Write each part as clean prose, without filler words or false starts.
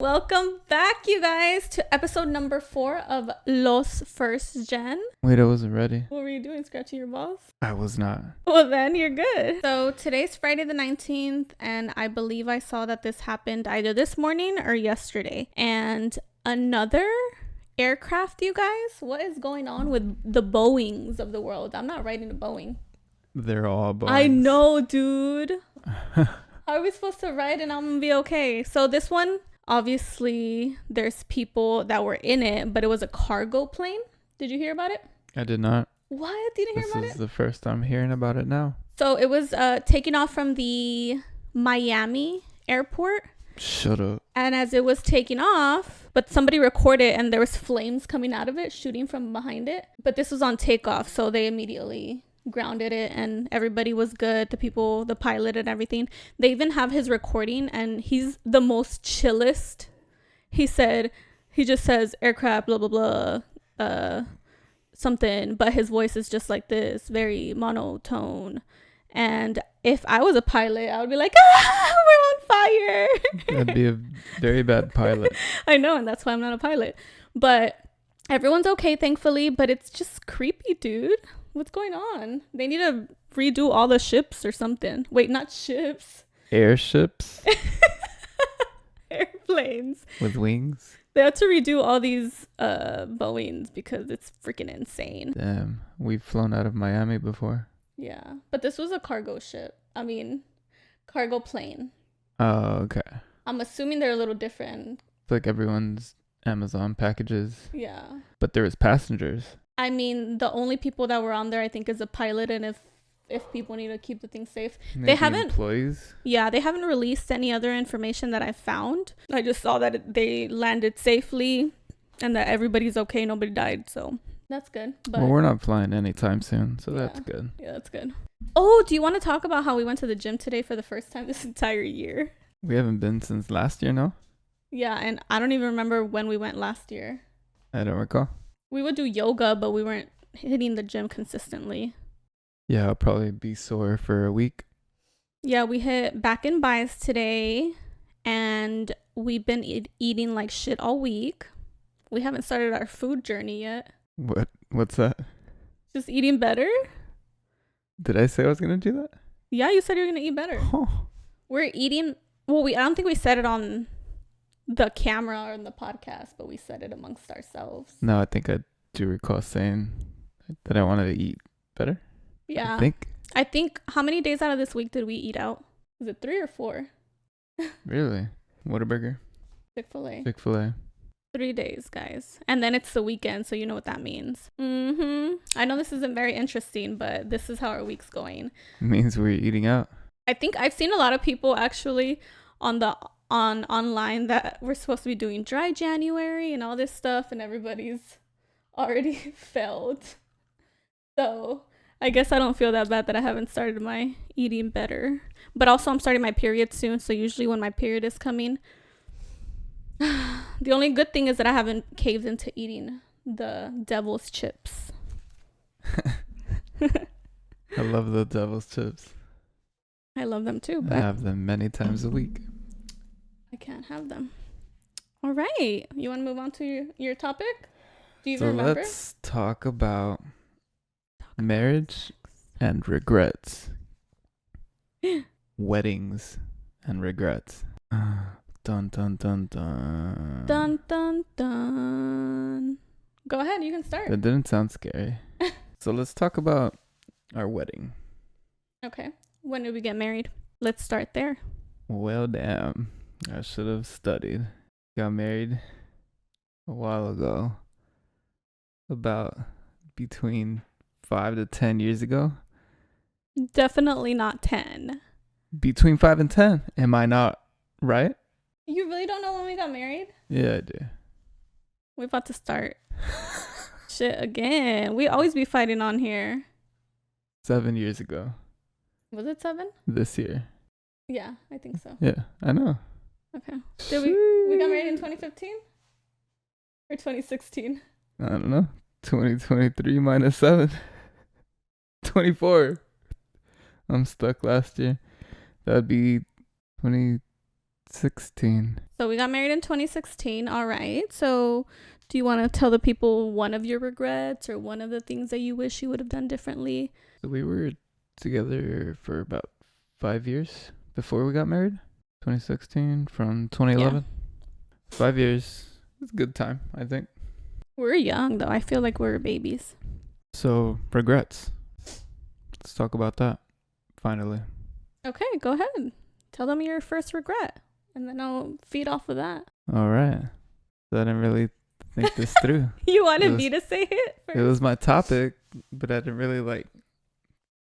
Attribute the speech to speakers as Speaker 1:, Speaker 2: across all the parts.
Speaker 1: Welcome back, you guys, to episode number 4 of Los First Gen.
Speaker 2: Wait, I wasn't ready.
Speaker 1: What were you doing, scratching your balls?
Speaker 2: I was not.
Speaker 1: Well, then you're good. So today's Friday the 19th, and I believe I saw that this happened either this morning or yesterday. And another aircraft, you guys? What is going on with the Boeings of the world? I'm not riding a Boeing.
Speaker 2: They're all Boeings.
Speaker 1: I know, dude. How are we supposed to ride and I'm gonna be okay? So this one, obviously, there's people that were in it, but it was a cargo plane. Did you hear about it?
Speaker 2: I did not.
Speaker 1: What? You didn't hear about it?
Speaker 2: This is the first time hearing about it now.
Speaker 1: So it was taking off from the Miami airport.
Speaker 2: Shut up.
Speaker 1: And as it was taking off, but somebody recorded and there was flames coming out of it, shooting from behind it. But this was on takeoff, so they immediately grounded it and everybody was good. The people, the pilot and everything. They even have his recording and he's the most chillest. He just says aircraft, blah, blah, blah, something, but his voice is just like this, very monotone. And if I was a pilot, I would be like, we're on fire.
Speaker 2: That'd be a very bad pilot.
Speaker 1: I know, and that's why I'm not a pilot. But everyone's okay, thankfully, but it's just creepy, dude. What's going on? They need to redo all the ships or something. Wait, not ships.
Speaker 2: Airships?
Speaker 1: Airplanes.
Speaker 2: With wings?
Speaker 1: They have to redo all these Boeings because it's freaking insane.
Speaker 2: Damn. We've flown out of Miami before.
Speaker 1: Yeah. But this was a cargo ship. Cargo plane.
Speaker 2: Oh, okay.
Speaker 1: I'm assuming they're a little different.
Speaker 2: It's like everyone's Amazon packages.
Speaker 1: Yeah.
Speaker 2: But there was passengers.
Speaker 1: I mean, the only people that were on there, I think, is a pilot, and if people need to keep the thing safe.
Speaker 2: Maybe
Speaker 1: they haven't
Speaker 2: employees.
Speaker 1: Yeah, they haven't released any other information that I found. I just saw that they landed safely and that everybody's okay, nobody died, so that's good. But
Speaker 2: Well, we're not flying anytime soon, so
Speaker 1: yeah,
Speaker 2: that's good.
Speaker 1: Yeah, that's good. Oh, do you want to talk about how we went to the gym today for the first time this entire year?
Speaker 2: We haven't been since last year, no?
Speaker 1: Yeah, and I don't even remember when we went last year.
Speaker 2: I don't recall.
Speaker 1: We would do yoga, but we weren't hitting the gym consistently.
Speaker 2: Yeah, I'll probably be sore for a week.
Speaker 1: Yeah, we hit back in buys today, and we've been eating like shit all week. We haven't started our food journey yet.
Speaker 2: What's that?
Speaker 1: Just eating better?
Speaker 2: Did I say I was going to do that?
Speaker 1: Yeah, you said you were going to eat better.
Speaker 2: Oh.
Speaker 1: We're eating... Well, I don't think we said it on the camera or in the podcast, but we said it amongst ourselves.
Speaker 2: No, I think I do recall saying that I wanted to eat better.
Speaker 1: Yeah. I think how many days out of this week did we eat out? Was it 3 or 4?
Speaker 2: Really? Whataburger?
Speaker 1: Chick-fil-A.
Speaker 2: Chick-fil-A.
Speaker 1: 3 days, guys. And then it's the weekend, so you know what that means. I know this isn't very interesting, but this is how our week's going.
Speaker 2: It means we're eating out.
Speaker 1: I think I've seen a lot of people actually online that we're supposed to be doing dry January and all this stuff, and everybody's already failed. So I guess I don't feel that bad that I haven't started my eating better. But also I'm starting my period soon, so usually when my period is coming, the only good thing is that I haven't caved into eating the devil's chips.
Speaker 2: I love the devil's chips.
Speaker 1: I love them too, but
Speaker 2: I have them many times a week.
Speaker 1: I can't have them. All right. You want to move on to your topic? Do you even remember?
Speaker 2: Let's talk about marriage and regrets. Weddings and regrets. Dun, dun, dun, dun.
Speaker 1: Dun, dun, dun. Go ahead. You can start.
Speaker 2: That didn't sound scary. So let's talk about our wedding.
Speaker 1: Okay. When did we get married? Let's start there.
Speaker 2: Well, damn. I should have studied. Got married a while ago. About between 5 to 10 years ago.
Speaker 1: Definitely not 10.
Speaker 2: Between 5 and 10. Am I not right?
Speaker 1: You really don't know when we got married?
Speaker 2: Yeah, I do.
Speaker 1: We're about to start shit again. We always be fighting on here.
Speaker 2: 7 years ago.
Speaker 1: Was it 7?
Speaker 2: This year.
Speaker 1: Yeah, I think so.
Speaker 2: Yeah, I know.
Speaker 1: Okay. Did we got married in 2015? Or 2016?
Speaker 2: I don't know. 2023 minus 7. 24. I'm stuck last year. That would be 20 2016.
Speaker 1: So we got married in 2016. All right. So do you want to tell the people one of your regrets or one of the things that you wish you would have done differently?
Speaker 2: So we were together for about 5 years before we got married. 2016 from 2011. 5 years. It's a good time, I think.
Speaker 1: We're young, though. I feel like we're babies.
Speaker 2: So, regrets. Let's talk about that, finally.
Speaker 1: Okay, go ahead. Tell them your first regret, and then I'll feed off of that.
Speaker 2: All right. So I didn't really think this through.
Speaker 1: You wanted me to say it first?
Speaker 2: It was my topic, but I didn't really,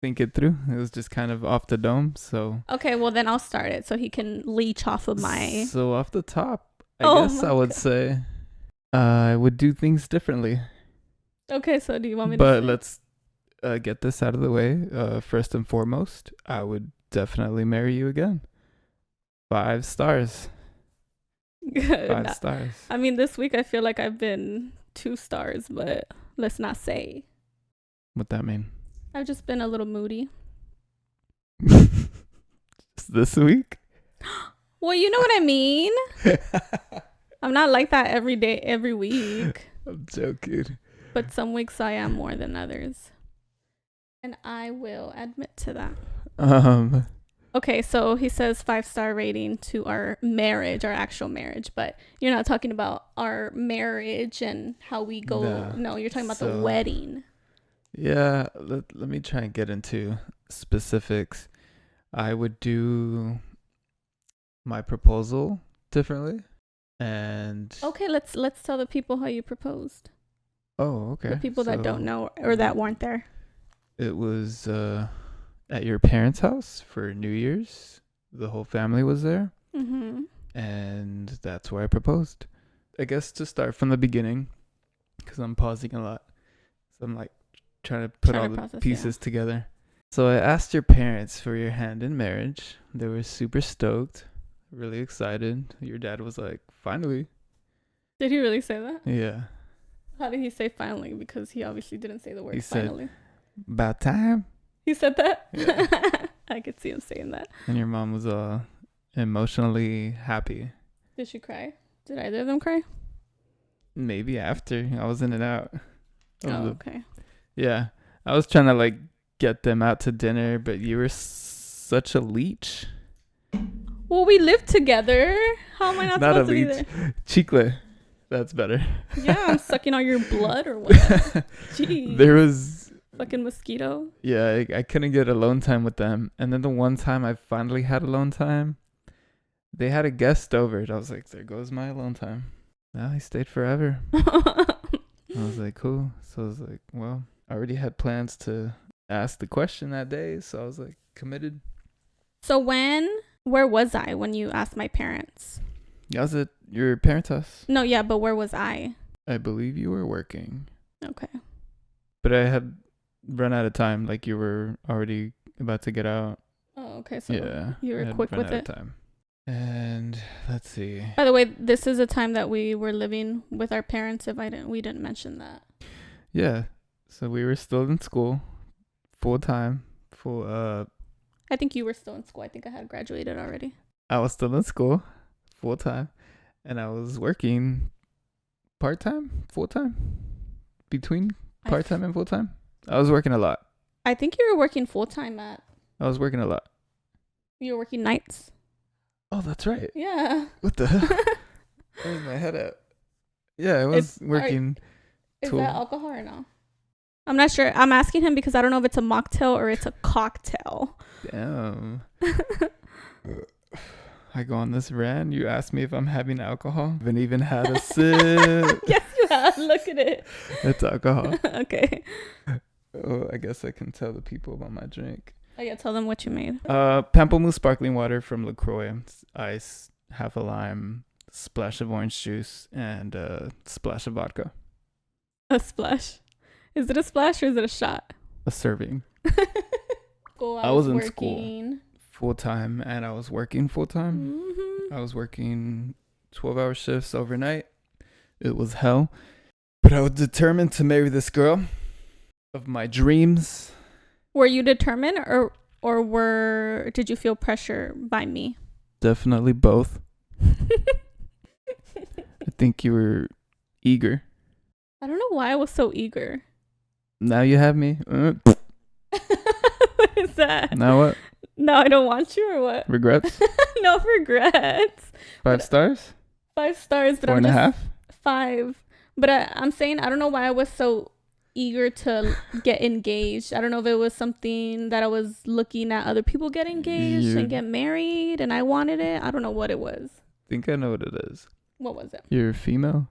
Speaker 2: think it through. It was just kind of off the dome, so...
Speaker 1: Okay, well, then I'll start it so he can leech off of my...
Speaker 2: So, off the top, I guess I would say I would do things differently.
Speaker 1: Okay, so do you want me to...
Speaker 2: But let's get this out of the way. First and foremost, I would definitely marry you again. 5 stars.
Speaker 1: Good.
Speaker 2: 5 stars.
Speaker 1: I mean, this week I feel like I've been 2 stars, but let's not say.
Speaker 2: What that mean?
Speaker 1: I've just been a little moody.
Speaker 2: Just this week?
Speaker 1: Well, you know what I mean? I'm not like that every day, every week.
Speaker 2: I'm joking.
Speaker 1: But some weeks I am more than others. And I will admit to that. Okay, so he says 5-star rating to our marriage, our actual marriage, but you're not talking about our marriage and how we go. No, you're talking about the wedding.
Speaker 2: Yeah, let me try and get into specifics. I would do my proposal differently, and
Speaker 1: okay, let's tell the people how you proposed.
Speaker 2: Oh, okay.
Speaker 1: The people that don't know or that weren't there.
Speaker 2: It was at your parents' house for New Year's. The whole family was there, and that's where I proposed. I guess to start from the beginning, because I'm pausing a lot, so I'm trying to put all the pieces together. So I asked your parents for your hand in marriage. They were super stoked, really excited. Your dad was like, finally.
Speaker 1: Did he really say that?
Speaker 2: Yeah.
Speaker 1: How did he say finally? Because he obviously didn't say the word
Speaker 2: he
Speaker 1: finally.
Speaker 2: Said, about time.
Speaker 1: He said that?
Speaker 2: Yeah.
Speaker 1: I could see him saying that.
Speaker 2: And your mom was emotionally happy.
Speaker 1: Did she cry? Did either of them cry?
Speaker 2: Maybe after. I was in and out.
Speaker 1: Okay.
Speaker 2: Yeah. I was trying to get them out to dinner, but you were such a leech.
Speaker 1: Well, we lived together. How am I not supposed to be there?
Speaker 2: Chicle. That's better.
Speaker 1: Yeah, I'm sucking all your blood or what? Jeez.
Speaker 2: There was...
Speaker 1: fucking mosquito.
Speaker 2: Yeah, I couldn't get alone time with them. And then the one time I finally had alone time, they had a guest over. And I was like, there goes my alone time. Now he stayed forever. I was like, cool. So I was like, well, I already had plans to ask the question that day. So I was like, committed.
Speaker 1: So where was I when you asked my parents?
Speaker 2: I was at your parents' house.
Speaker 1: No, yeah, but where was I?
Speaker 2: I believe you were working.
Speaker 1: Okay.
Speaker 2: But I had run out of time. You were already about to get out.
Speaker 1: Oh, okay. So
Speaker 2: yeah,
Speaker 1: you were quick with it.
Speaker 2: Time. And let's see.
Speaker 1: By the way, this is a time that we were living with our parents. We didn't mention that.
Speaker 2: Yeah. So we were still in school, full time.
Speaker 1: I think you were still in school. I think I had graduated already.
Speaker 2: I was still in school, full time, and I was working part time, full time, between part time and full time. I was working a lot.
Speaker 1: I think you were working full time I
Speaker 2: was working a lot.
Speaker 1: You were working nights.
Speaker 2: Oh, that's right.
Speaker 1: Yeah.
Speaker 2: What the? Where's my head at? Yeah, I was working.
Speaker 1: Is that alcohol or no? I'm not sure. I'm asking him because I don't know if it's a mocktail or it's a cocktail.
Speaker 2: Damn. I go on this rant. You ask me if I'm having alcohol. I haven't even had a sip.
Speaker 1: Yes, you have. Look at it.
Speaker 2: It's alcohol.
Speaker 1: Okay.
Speaker 2: Oh, I guess I can tell the people about my drink.
Speaker 1: Oh yeah, tell them what you made.
Speaker 2: Pamplemousse sparkling water from LaCroix. Ice, half a lime, splash of orange juice, and a splash of vodka.
Speaker 1: A splash? Is it a splash or is it a shot?
Speaker 2: A serving.
Speaker 1: I was in
Speaker 2: school full time, and I was working full time. I was working 12-hour shifts overnight. It was hell. But I was determined to marry this girl of my dreams.
Speaker 1: Were you determined or did you feel pressure by me?
Speaker 2: Definitely both. I think you were eager.
Speaker 1: I don't know why I was so eager.
Speaker 2: Now you have me.
Speaker 1: What is that?
Speaker 2: Now what?
Speaker 1: No, I don't want you or what?
Speaker 2: Regrets?
Speaker 1: No regrets.
Speaker 2: 5 stars?
Speaker 1: 5 stars, but
Speaker 2: 4.5?
Speaker 1: 5. But I'm saying I don't know why I was so eager to get engaged. I don't know if it was something that I was looking at other people get engaged and get married and I wanted it. I don't know what it was.
Speaker 2: I think I know what it is.
Speaker 1: What was it?
Speaker 2: You're a female?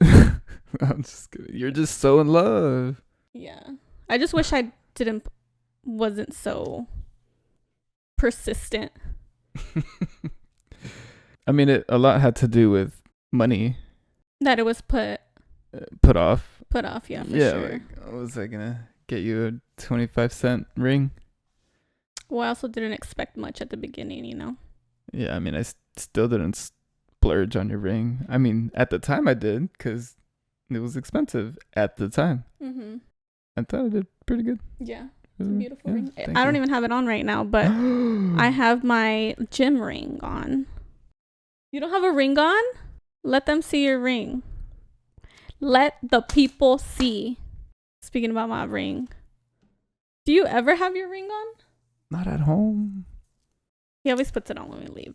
Speaker 2: I'm just kidding. You're just so in love.
Speaker 1: Yeah. I just wish I wasn't so persistent.
Speaker 2: I mean, a lot had to do with money.
Speaker 1: That it was put
Speaker 2: off.
Speaker 1: Put off, yeah, for sure.
Speaker 2: Like, was I gonna get you a 25-cent ring?
Speaker 1: Well, I also didn't expect much at the beginning, you know?
Speaker 2: Yeah, I mean, I still didn't splurge on your ring. I mean, at the time I did, because it was expensive at the time. Mm-hmm. I thought I did pretty good.
Speaker 1: Yeah, it's a beautiful ring. I don't even have it on right now, but I have my gym ring on. You don't have a ring on? Let them see your ring. Let the people see. Speaking about my ring. Do you ever have your ring on?
Speaker 2: Not at home.
Speaker 1: He always puts it on when we leave.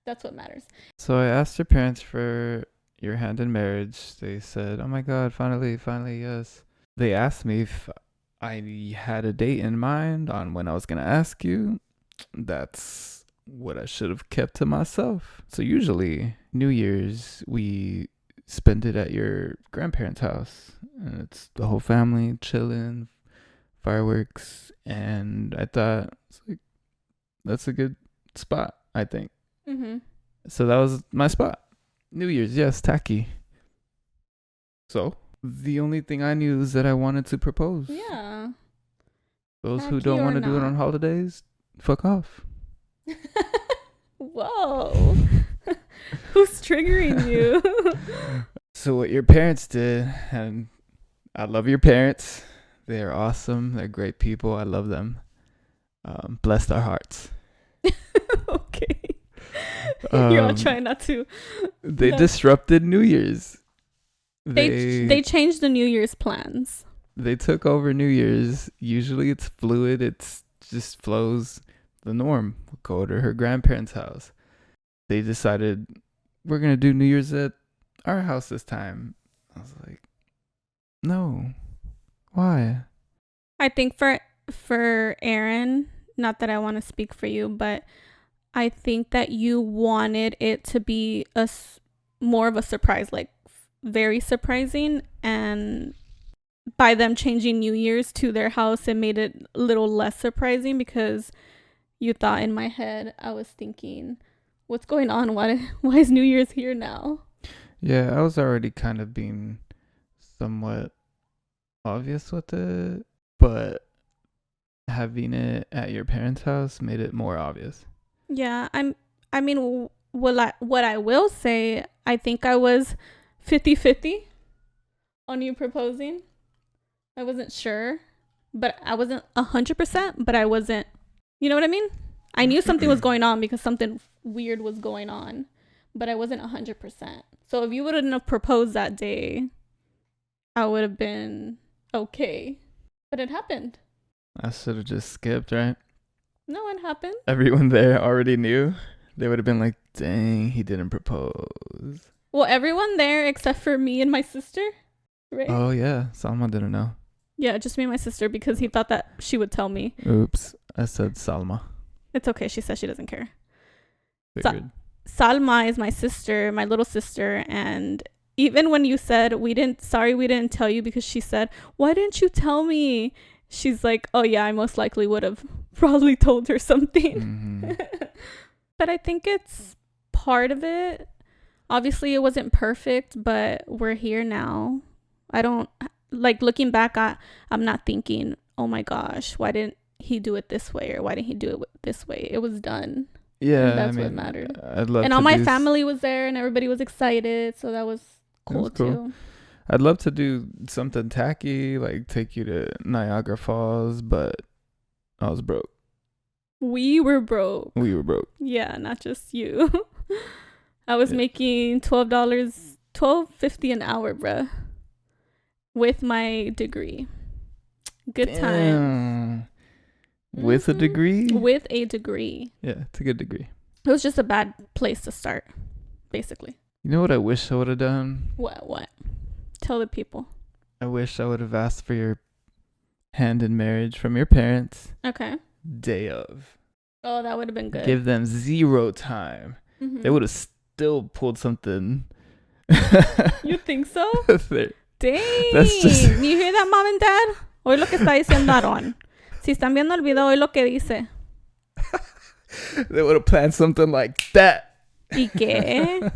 Speaker 1: That's what matters.
Speaker 2: So I asked your parents for your hand in marriage. They said, oh my God, finally, yes. They asked me if I had a date in mind on when I was going to ask you. That's what I should have kept to myself. So usually New Year's, we spend it at your grandparents' house. And it's the whole family chilling, fireworks. And I thought, it's like, that's a good spot, I think. Mm-hmm. So that was my spot. New Year's, yes, tacky. So the only thing I knew is that I wanted to propose.
Speaker 1: Yeah.
Speaker 2: Those tacky who don't want to do it on holidays, fuck off.
Speaker 1: Whoa. Who's triggering you?
Speaker 2: So what your parents did, and I love your parents. They're awesome. They're great people. I love them. Bless their hearts.
Speaker 1: Okay. You're all trying not to.
Speaker 2: They disrupted New Year's.
Speaker 1: They changed the New Year's plans.
Speaker 2: They took over New Year's. Usually it's fluid. It's just flows the norm. We'll go to her grandparents' house. They decided we're going to do New Year's at our house this time. I was like, no. Why?
Speaker 1: I think for Aaron, not that I want to speak for you, but I think that you wanted it to be more of a surprise, like very surprising. And by them changing New Year's to their house, it made it a little less surprising because you thought in my head, I was thinking, what's going on? Why is New Year's here now?
Speaker 2: Yeah, I was already kind of being somewhat obvious with it, but having it at your parents' house made it more obvious.
Speaker 1: Yeah, I mean, what I will say, I think I was 50-50 on you proposing. I wasn't sure, but I wasn't 100%, but I wasn't, you know what I mean? I knew something was going on because something weird was going on, but I wasn't 100%. So if you wouldn't have proposed that day, I would have been okay. But it happened.
Speaker 2: I should have just skipped, right?
Speaker 1: No, it happened.
Speaker 2: Everyone there already knew. They would have been like, dang, he didn't propose.
Speaker 1: Well, everyone there except for me and my sister, right?
Speaker 2: Oh, yeah. Salma didn't know.
Speaker 1: Yeah, just me and my sister because he thought that she would tell me.
Speaker 2: Oops. I said Salma.
Speaker 1: It's okay. She says she doesn't care.
Speaker 2: Salma
Speaker 1: is my sister, my little sister. And even when you said we didn't tell you, because she said, why didn't you tell me? She's like, oh yeah, I most likely would have probably told her something. Mm-hmm. But I think it's part of it. Obviously it wasn't perfect, but we're here now. I don't like looking back I'm not thinking, oh my gosh, why didn't he do it this way? Or why didn't he do it this way? It was done.
Speaker 2: Yeah.
Speaker 1: And that's what mattered. And all my family was there and everybody was excited. So that was cool too.
Speaker 2: I'd love to do something tacky, like take you to Niagara Falls, but I was broke.
Speaker 1: We were broke.
Speaker 2: We were broke.
Speaker 1: Yeah, not just you. I was making $12.50 an hour, bruh, with my degree. Good time.
Speaker 2: With a degree?
Speaker 1: With a degree.
Speaker 2: Yeah, it's a good degree.
Speaker 1: It was just a bad place to start, basically.
Speaker 2: You know what I wish I would have done?
Speaker 1: What? Tell the people.
Speaker 2: I wish I would have asked for your hand in marriage from your parents.
Speaker 1: Okay.
Speaker 2: Day of.
Speaker 1: Oh, that would have been good.
Speaker 2: Give them 0 time. Mm-hmm. They would have still pulled something.
Speaker 1: You think so? Dang.
Speaker 2: That's just...
Speaker 1: You hear that, mom and dad? Hoy lo que está diciendo Aaron. Si están viendo el video, hoy lo que dice.
Speaker 2: They would have planned something like that.
Speaker 1: ¿Y qué?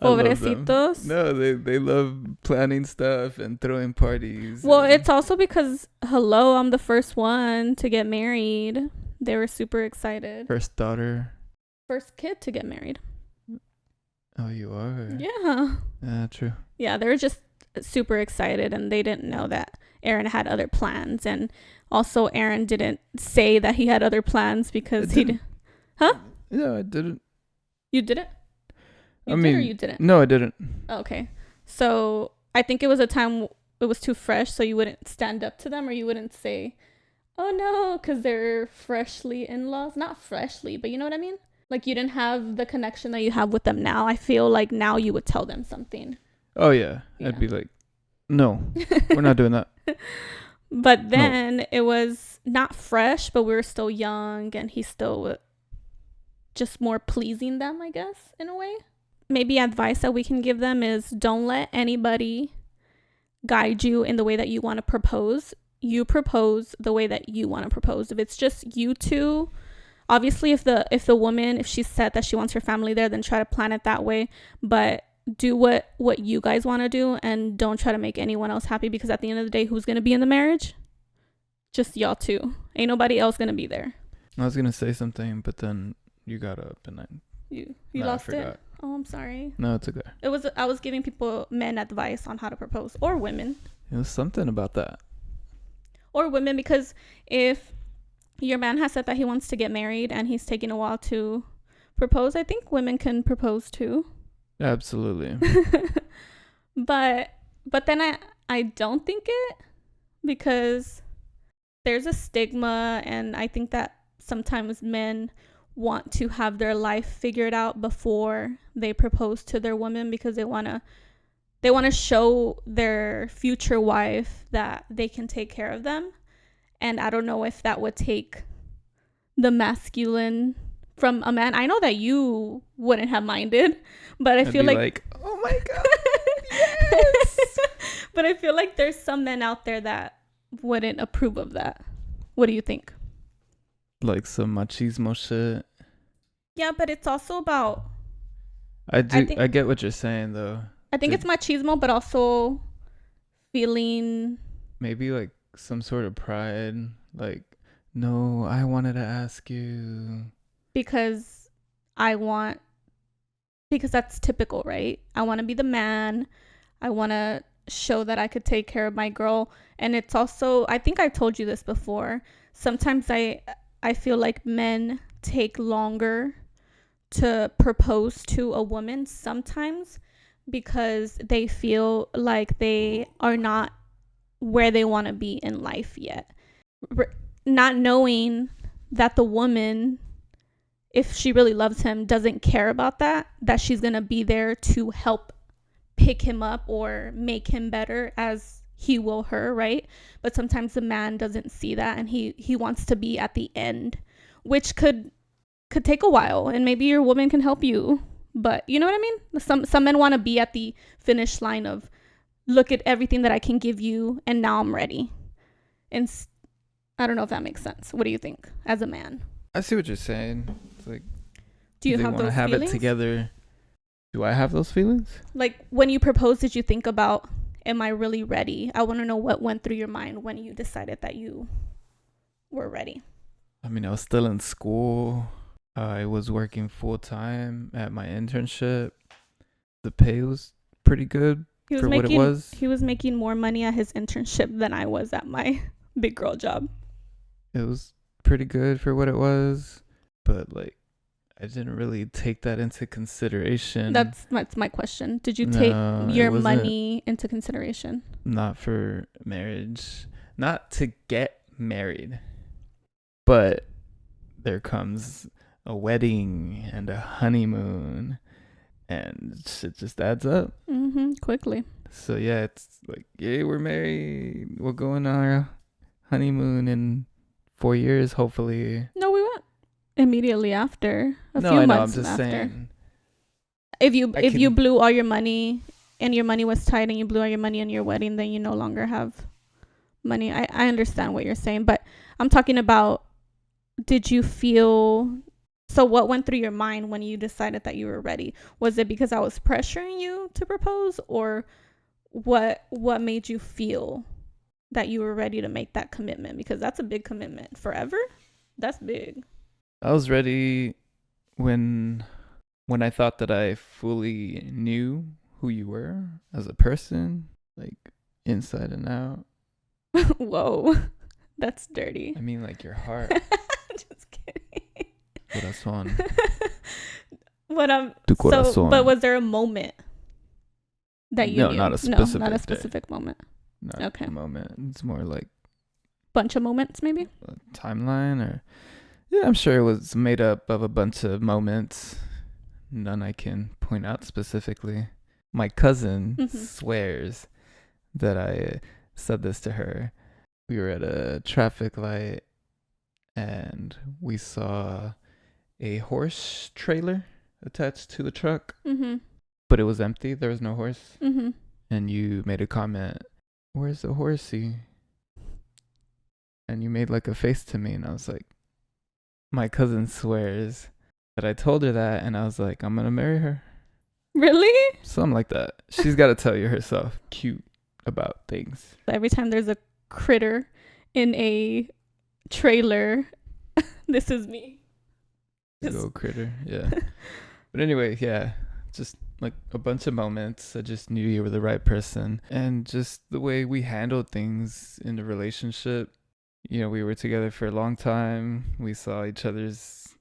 Speaker 1: Pobrecitos.
Speaker 2: No, they love planning stuff and throwing parties.
Speaker 1: Well, it's also because, hello, I'm the first one to get married. They were super excited.
Speaker 2: First daughter.
Speaker 1: First kid to get married.
Speaker 2: Oh, you are?
Speaker 1: Yeah.
Speaker 2: Yeah, true.
Speaker 1: Yeah, they were just super excited, and they didn't know that Aaron had other plans. And also, Aaron didn't say that he had other plans because he didn't. Huh?
Speaker 2: No, I didn't.
Speaker 1: You didn't?
Speaker 2: I mean,
Speaker 1: or you didn't?
Speaker 2: No, I didn't.
Speaker 1: Okay. So I think it was a time it was too fresh, so you wouldn't stand up to them, or you wouldn't say, oh no, because they're freshly in-laws. Not freshly, but you know what I mean? Like, you didn't have the connection that you have with them now. I feel like now you would tell them something.
Speaker 2: Oh, yeah. I'd be like, no, we're not doing that.
Speaker 1: But then it was not fresh, but we were still young, and he's still just more pleasing them, I guess, in a way. Maybe advice that we can give them is don't let anybody guide you in the way that you want to propose. You propose the way that you want to propose. If it's just you two, obviously if the woman, if she's set that she wants her family there, then try to plan it that way. But do what you guys want to do, and don't try to make anyone else happy, because at the end of the day, who's going to be in the marriage? Just y'all two. Ain't nobody else going to be there.
Speaker 2: I was going to say something, but then you got up and
Speaker 1: you lost it. Oh, I'm sorry.
Speaker 2: No, it's okay.
Speaker 1: I was giving men advice on how to propose, or women.
Speaker 2: It was something about that.
Speaker 1: Or women, because if your man has said that he wants to get married and he's taking a while to propose, I think women can propose too.
Speaker 2: Absolutely.
Speaker 1: But then I don't think it, because there's a stigma, and I think that sometimes men want to have their life figured out before they propose to their woman, because they want to show their future wife that they can take care of them. And I don't know if that would take the masculine from a man. I know that you wouldn't have minded, but I'd feel like
Speaker 2: oh my god, yes.
Speaker 1: But I feel like there's some men out there that wouldn't approve of that. What do you think?
Speaker 2: Like some machismo shit.
Speaker 1: Yeah, but it's also about...
Speaker 2: I get what you're saying, though.
Speaker 1: I think it's machismo, but also feeling...
Speaker 2: Maybe like some sort of pride. Like, no, I wanted to ask you.
Speaker 1: Because that's typical, right? I want to be the man. I want to show that I could take care of my girl. And it's also... I think I've told you this before. Sometimes I feel like men take longer to propose to a woman sometimes, because they feel like they are not where they want to be in life yet. Not knowing that the woman, if she really loves him, doesn't care about that she's going to be there to help pick him up or make him better as he will her, right? But sometimes the man doesn't see that, and he wants to be at the end, which could take a while, and maybe your woman can help you. But you know what I mean? Some men want to be at the finish line of, look at everything that I can give you, and now I'm ready. And I don't know if that makes sense. What do you think as a man?
Speaker 2: I see what you're saying. It's like,
Speaker 1: do you have those
Speaker 2: have
Speaker 1: feelings?
Speaker 2: It together? Do I have those feelings?
Speaker 1: Like, when you proposed, did you think about, am I really ready? I want to know what went through your mind when you decided that you were ready.
Speaker 2: I mean, I was still in school. I was working full time at my internship. The pay was pretty good for what it was.
Speaker 1: He was making more money at his internship than I was at my big girl job.
Speaker 2: It was pretty good for what it was, but like, I didn't really take that into consideration.
Speaker 1: That's my question. Did you take your money into consideration?
Speaker 2: Not for marriage. Not to get married. But there comes a wedding and a honeymoon. And shit just adds up.
Speaker 1: Quickly.
Speaker 2: So yeah, it's like, yay, we're married. We'll go on our honeymoon in 4 years, hopefully.
Speaker 1: No, we went immediately after. A few months
Speaker 2: I'm just
Speaker 1: after.
Speaker 2: saying.
Speaker 1: If you blew all your money and your money was tight and you blew all your money on your wedding, then you no longer have money. I understand what you're saying, but I'm talking about, did you feel... So what went through your mind when you decided that you were ready? Was it because I was pressuring you to propose, or what made you feel that you were ready to make that commitment? Because that's a big commitment. Forever? That's big.
Speaker 2: I was ready when I thought that I fully knew who you were as a person, like inside and out.
Speaker 1: Whoa. That's dirty.
Speaker 2: I mean, like your heart.
Speaker 1: Just kidding.
Speaker 2: Corazón.
Speaker 1: Tu corazón. So, but was there a moment that you knew?
Speaker 2: Not a specific
Speaker 1: moment.
Speaker 2: Not okay. A moment. It's more like
Speaker 1: bunch of moments, maybe.
Speaker 2: A timeline, or yeah, I'm sure it was made up of a bunch of moments. None I can point out specifically. My cousin swears that I said this to her. We were at a traffic light and we saw a horse trailer attached to the truck, but it was empty. There was no horse. And you made a comment, "Where's the horsey?" And you made like a face to me, and I was like, my cousin swears that I told her that, and I was like, I'm gonna marry her.
Speaker 1: Really?
Speaker 2: Something like that. She's got to tell you herself. Cute about things.
Speaker 1: Every time there's a critter in a trailer, this is me.
Speaker 2: Big old critter, yeah. But anyway, yeah, just like a bunch of moments. I just knew you were the right person, and just the way we handled things in the relationship. You know, we were together for a long time. We saw each other's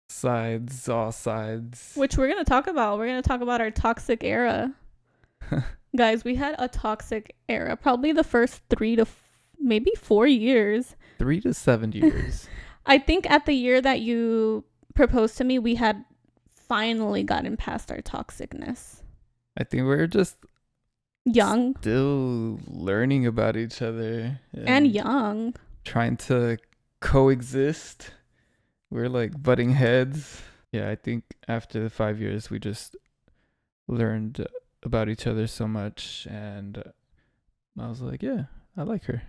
Speaker 2: sides, all sides.
Speaker 1: Which we're going to talk about. We're going to talk about our toxic era. Guys, we had a toxic era. Probably the first 3 to maybe 4 years.
Speaker 2: 3 to 7 years.
Speaker 1: I think at the year that you proposed to me, we had finally gotten past our toxicness.
Speaker 2: I think we were just
Speaker 1: young,
Speaker 2: still learning about each other,
Speaker 1: and young,
Speaker 2: trying to coexist. We're like butting heads. Yeah, I think after the 5 years we just learned about each other so much, and I was like, yeah, I like her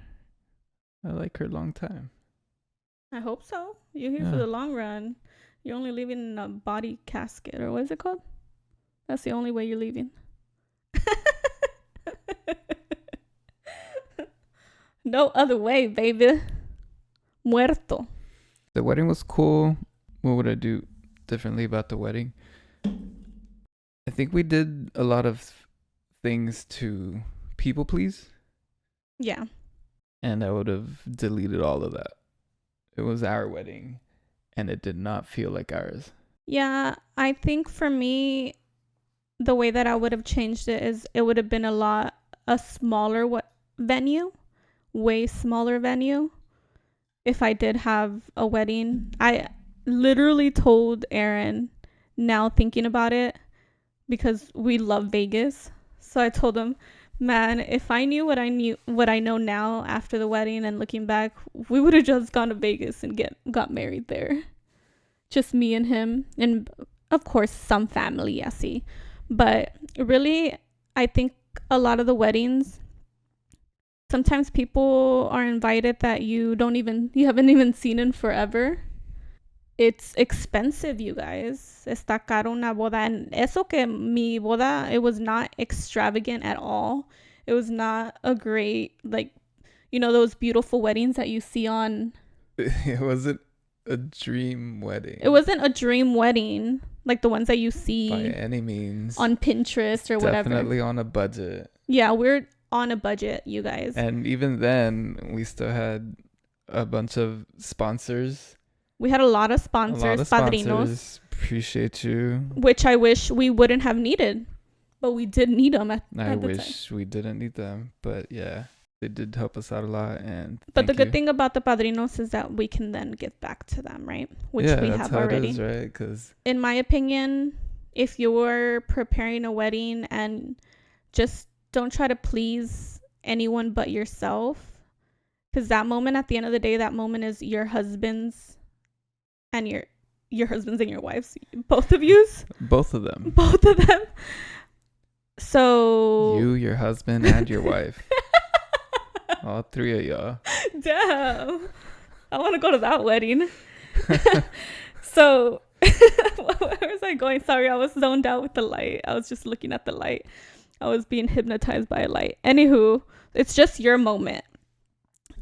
Speaker 2: a long time.
Speaker 1: I hope so. You're here for the long run. You're only leaving in a body casket, or what is it called? That's the only way you're leaving. No other way, baby. Muerto.
Speaker 2: The wedding was cool. What would I do differently about the wedding? I think we did a lot of things to people please.
Speaker 1: Yeah.
Speaker 2: And I would have deleted all of that. It was our wedding, and it did not feel like ours.
Speaker 1: Yeah, I think for me, the way that I would have changed it is it would have been a smaller venue, way smaller venue. If I did have a wedding, I literally told Aaron, now thinking about it, because we love Vegas. So I told him, man, if I knew what I know now after the wedding and looking back, we would have just gone to Vegas and got married there. Just me and him, and of course some family, yesy. But really, I think a lot of the weddings, sometimes people are invited that you haven't even seen in forever. It's expensive, you guys. Está caro una boda. And eso que mi boda, it was not extravagant at all. It was not a great, those beautiful weddings that you see on...
Speaker 2: It wasn't a dream wedding.
Speaker 1: It wasn't a dream wedding, like the ones that you see...
Speaker 2: By any means.
Speaker 1: On Pinterest or whatever.
Speaker 2: Definitely on a budget.
Speaker 1: Yeah, we're on a budget, you guys.
Speaker 2: And even then, we still had a bunch of sponsors.
Speaker 1: We had a lot of sponsors, padrinos.
Speaker 2: appreciate you.
Speaker 1: Which I wish we wouldn't have needed, but we did need them at
Speaker 2: I
Speaker 1: the
Speaker 2: wish we didn't need them, but yeah, they did help us out a lot. And
Speaker 1: but the good thing about the padrinos is that we can then give back to them, right? Which we have already.
Speaker 2: It is, right? Because
Speaker 1: in my opinion, if you're preparing a wedding and just don't try to please anyone but yourself, because that moment at the end of the day, that moment is your husband's and your husband's and your wife's, both of them. So
Speaker 2: you, your husband, and your wife, all three of y'all.
Speaker 1: Damn, I want to go to that wedding. So where was I going? Sorry, I was zoned out with the light. I was just looking at the light. I was being hypnotized by a light. Anywho, it's just your moment.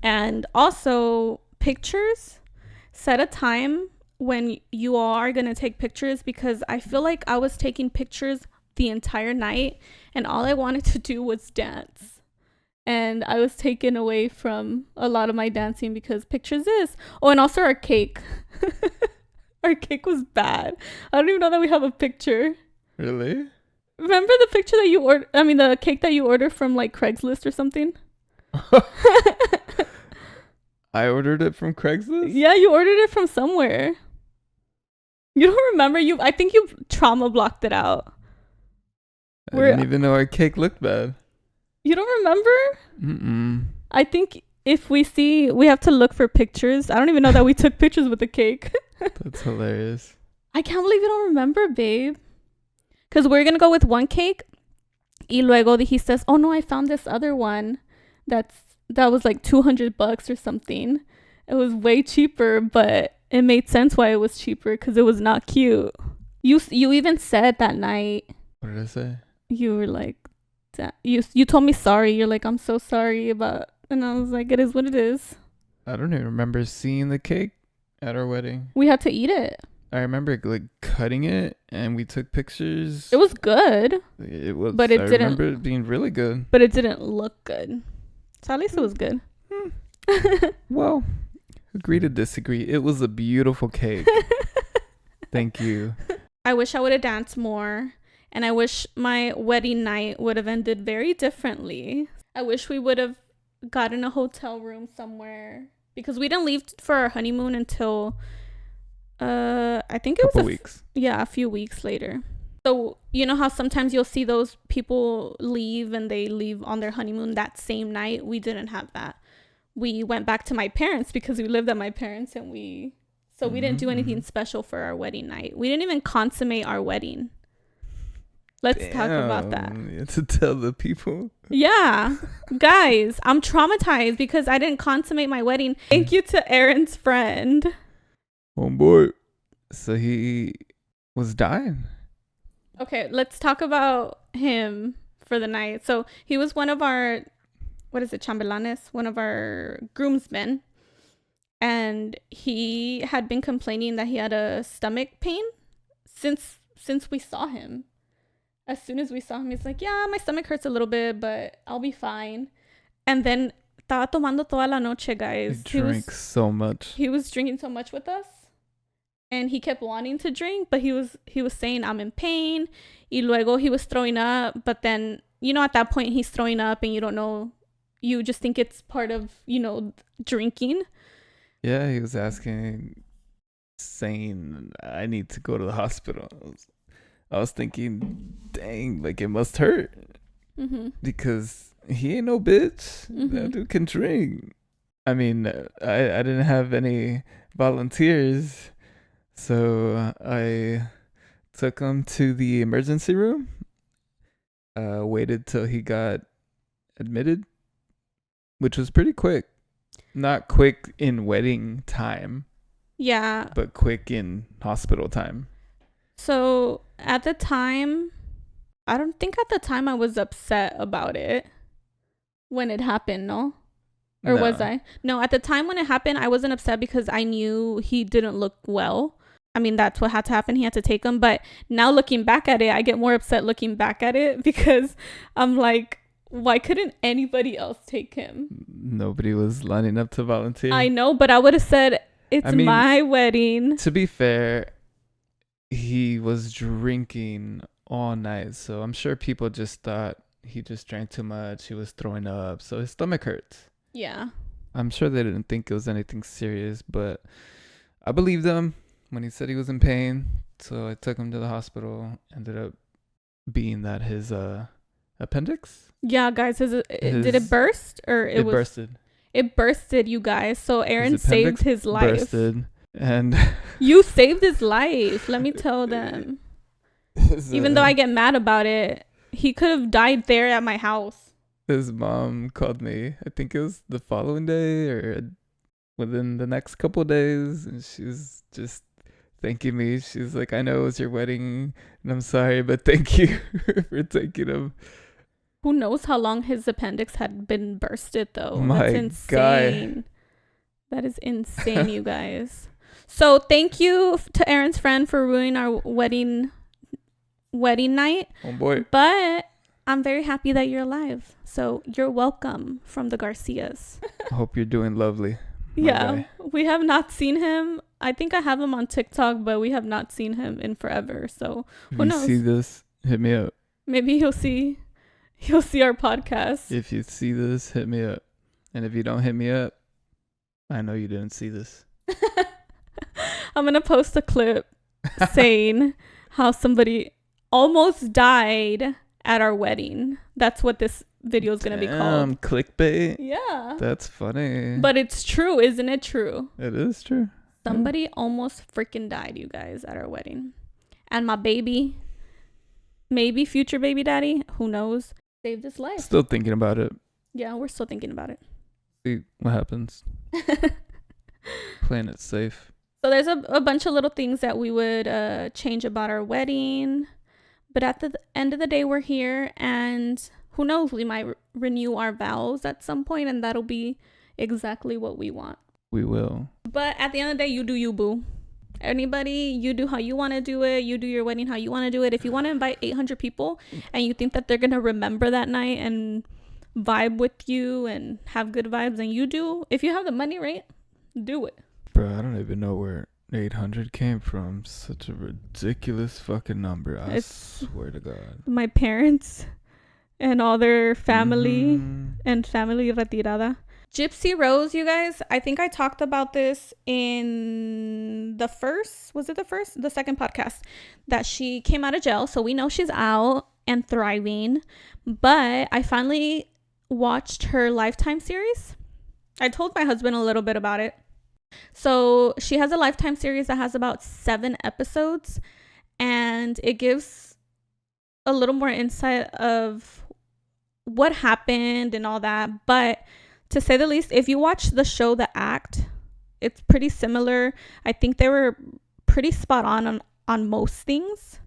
Speaker 1: And also pictures. Set a time when you are going to take pictures, because I feel like I was taking pictures the entire night and all I wanted to do was dance. And I was taken away from a lot of my dancing because pictures is. Oh, and also our cake. Our cake was bad. I don't even know that we have a picture.
Speaker 2: Really?
Speaker 1: Remember the picture that you ordered? I mean, the cake that you ordered from like Craigslist or something?
Speaker 2: I ordered it from Craigslist?
Speaker 1: Yeah, you ordered it from somewhere. You don't remember? I think you trauma blocked it out.
Speaker 2: I didn't even know our cake looked bad.
Speaker 1: You don't remember?
Speaker 2: Mm-mm.
Speaker 1: I think if we have to look for pictures. I don't even know that we took pictures with the cake.
Speaker 2: That's hilarious.
Speaker 1: I can't believe you don't remember, babe. Because we're going to go with one cake. Y luego dijiste, oh no, I found this other one that was like $200 or something. It was way cheaper, but it made sense why it was cheaper because it was not cute. You even said that night.
Speaker 2: What did I say?
Speaker 1: You were like, you told me sorry. You're like, I'm so sorry about, and I was like, it is what it is.
Speaker 2: I don't even remember seeing the cake at our wedding.
Speaker 1: We had to eat it.
Speaker 2: I remember like cutting it and we took pictures.
Speaker 1: It was good.
Speaker 2: It was,
Speaker 1: but I
Speaker 2: remember it being really good.
Speaker 1: But it didn't look good. So at least it was good.
Speaker 2: Well, agree to disagree. It was a beautiful cake. Thank you.
Speaker 1: I wish I would have danced more. And I wish my wedding night would have ended very differently. I wish we would have gotten a hotel room somewhere. Because we didn't leave for our honeymoon until, I think it was
Speaker 2: weeks.
Speaker 1: Yeah, a few weeks later. So, you know how sometimes you'll see those people leave and they leave on their honeymoon that same night? We didn't have that. We went back to my parents because we lived at my parents and we didn't do anything special for our wedding night. We didn't even consummate our wedding. Let's talk about that.
Speaker 2: You have to tell the people.
Speaker 1: Yeah. Guys, I'm traumatized because I didn't consummate my wedding. Thank you to Aaron's friend.
Speaker 2: Homeboy. So he was dying.
Speaker 1: Okay, let's talk about him for the night. So he was one of our, chambelanes, one of our groomsmen. And he had been complaining that he had a stomach pain since we saw him. As soon as we saw him, he's like, yeah, my stomach hurts a little bit, but I'll be fine. And then, estaba tomando toda la noche, guys.
Speaker 2: He drank so much.
Speaker 1: He was drinking so much with us. And he kept wanting to drink, but he was saying, I'm in pain. Y luego he was throwing up. But then, at that point, he's throwing up and you don't know. You just think it's part of, drinking.
Speaker 2: Yeah, he was saying, I need to go to the hospital. I was thinking, dang, like it must hurt. Mm-hmm. Because he ain't no bitch. Mm-hmm. That dude can drink. I mean, I didn't have any volunteers. So I took him to the emergency room. Waited till he got admitted, which was pretty quick. Not quick in wedding time.
Speaker 1: Yeah.
Speaker 2: But quick in hospital time.
Speaker 1: So at the time, I don't think at the time I was upset about it when it happened, no? Or was I? No, at the time when it happened, I wasn't upset because I knew he didn't look well. I mean, that's what had to happen. He had to take him. But now looking back at it, I get more upset looking back at it because I'm like, why couldn't anybody else take him?
Speaker 2: Nobody was lining up to volunteer.
Speaker 1: I know, but I would have said, my wedding.
Speaker 2: To be fair, he was drinking all night. So I'm sure people just thought he just drank too much. He was throwing up. So his stomach hurts.
Speaker 1: Yeah.
Speaker 2: I'm sure they didn't think it was anything serious, but I believed him when he said he was in pain. So I took him to the hospital. Ended up being that his appendix.
Speaker 1: Yeah, guys, did it burst or
Speaker 2: it bursted?
Speaker 1: It bursted, you guys. So Aaron
Speaker 2: His
Speaker 1: saved his life.
Speaker 2: Bursted, and
Speaker 1: you saved his life. Let me tell them. Even though I get mad about it, he could have died there at my house.
Speaker 2: His mom called me. I think it was the following day or within the next couple of days, and she's just thanking me. She's like, I know it was your wedding, and I'm sorry, but thank you for taking him.
Speaker 1: Who knows how long his appendix had been bursted, though.
Speaker 2: My
Speaker 1: That's insane.
Speaker 2: guy.
Speaker 1: That is insane, you guys. So thank you to Aaron's friend for ruining our wedding night.
Speaker 2: Oh boy.
Speaker 1: But I'm very happy that you're alive. So you're welcome from the Garcias.
Speaker 2: I hope you're doing lovely.
Speaker 1: Yeah, we have not seen him. I think I have him on TikTok, but we have not seen him in forever. So who knows?
Speaker 2: If you see this, hit me up.
Speaker 1: Maybe he'll see our podcast.
Speaker 2: If you see this, hit me up. And if you don't hit me up, I know you didn't see this.
Speaker 1: I'm going to post a clip saying how somebody almost died at our wedding. That's what this video is going to be called.
Speaker 2: Clickbait.
Speaker 1: Yeah.
Speaker 2: That's funny.
Speaker 1: But it's true, isn't it true?
Speaker 2: It is true.
Speaker 1: Somebody almost freaking died, you guys, at our wedding. And my baby, maybe future baby daddy, who knows, saved his life.
Speaker 2: Still thinking about it.
Speaker 1: Yeah, we're still thinking about it.
Speaker 2: See what happens. Playing it safe.
Speaker 1: So there's a bunch of little things that we would change about our wedding. But at the end of the day, we're here. And who knows, we might renew our vows at some point, and that'll be exactly what we want.
Speaker 2: We will.
Speaker 1: But at the end of the day, you do you, boo. Anybody, you do how you want to do it. You do your wedding how you want to do it. If you want to invite 800 people and you think that they're going to remember that night and vibe with you and have good vibes, and you do, if you have the money, right, do it.
Speaker 2: Bro, I don't even know where 800 came from. Such a ridiculous fucking number. I swear to God.
Speaker 1: My parents and all their family and family retirada. Gypsyrose, you guys, I think I talked about this in the second podcast, that she came out of jail. So we know she's out and thriving. But I finally watched her Lifetime series. I told my husband a little bit about it. So she has a Lifetime series that has about 7 episodes, and it gives a little more insight of what happened and all that. But to say the least, if you watch the show The Act, it's pretty similar. I think they were pretty spot on most things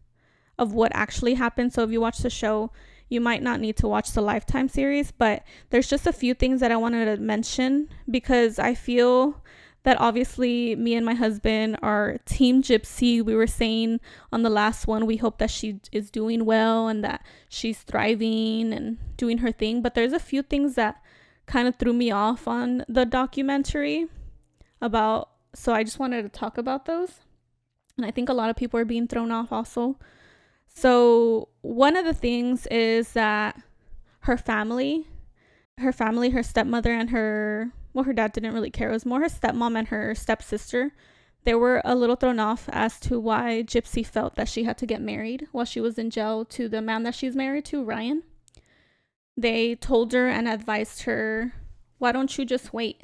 Speaker 1: of what actually happened. So if you watch the show, you might not need to watch the Lifetime series. But there's just a few things that I wanted to mention, because I feel that obviously me and my husband are Team Gypsy. We were saying on the last one, we hope that she is doing well and that she's thriving and doing her thing. But there's a few things that kind of threw me off on the documentary so I just wanted to talk about those. And I think a lot of people are being thrown off also. So one of the things is that her family, her stepmother and her dad didn't really care. It was more her stepmom and her stepsister. They were a little thrown off as to why Gypsy felt that she had to get married while she was in jail to the man that she's married to, Ryan. They told her and advised her, why don't you just wait?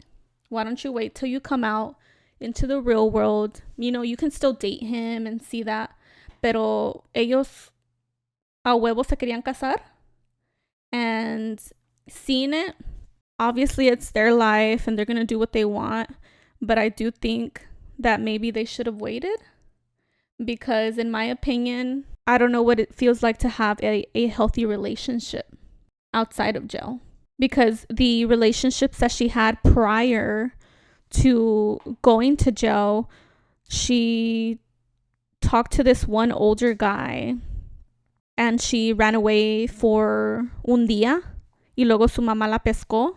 Speaker 1: Why don't you wait till you come out into the real world? You know, you can still date him and see that. Pero ellos a huevo se querían casar. And seeing it, obviously it's their life and they're going to do what they want. But I do think that maybe they should have waited. Because in my opinion, I don't know what it feels like to have a healthy relationship outside of jail, because the relationships that she had prior to going to jail, she talked to this one older guy and she ran away for un día y luego su mamá la pescó,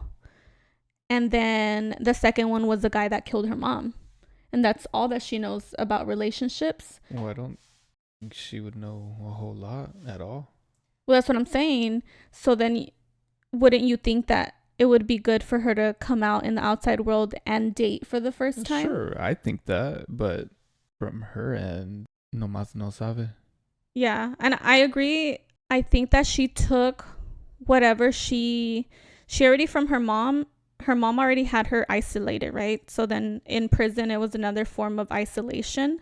Speaker 1: and then the second one was the guy that killed her mom, and that's all that she knows about relationships.
Speaker 2: Well, think she would know a whole lot at all.
Speaker 1: Well, that's what I'm saying. So then wouldn't you think that it would be good for her to come out in the outside world and date for the first time?
Speaker 2: Sure, I think that, but from her end, no más no sabe.
Speaker 1: Yeah, and I agree. I think that she took whatever she already from her mom. Her mom already had her isolated, right? So then in prison, it was another form of isolation.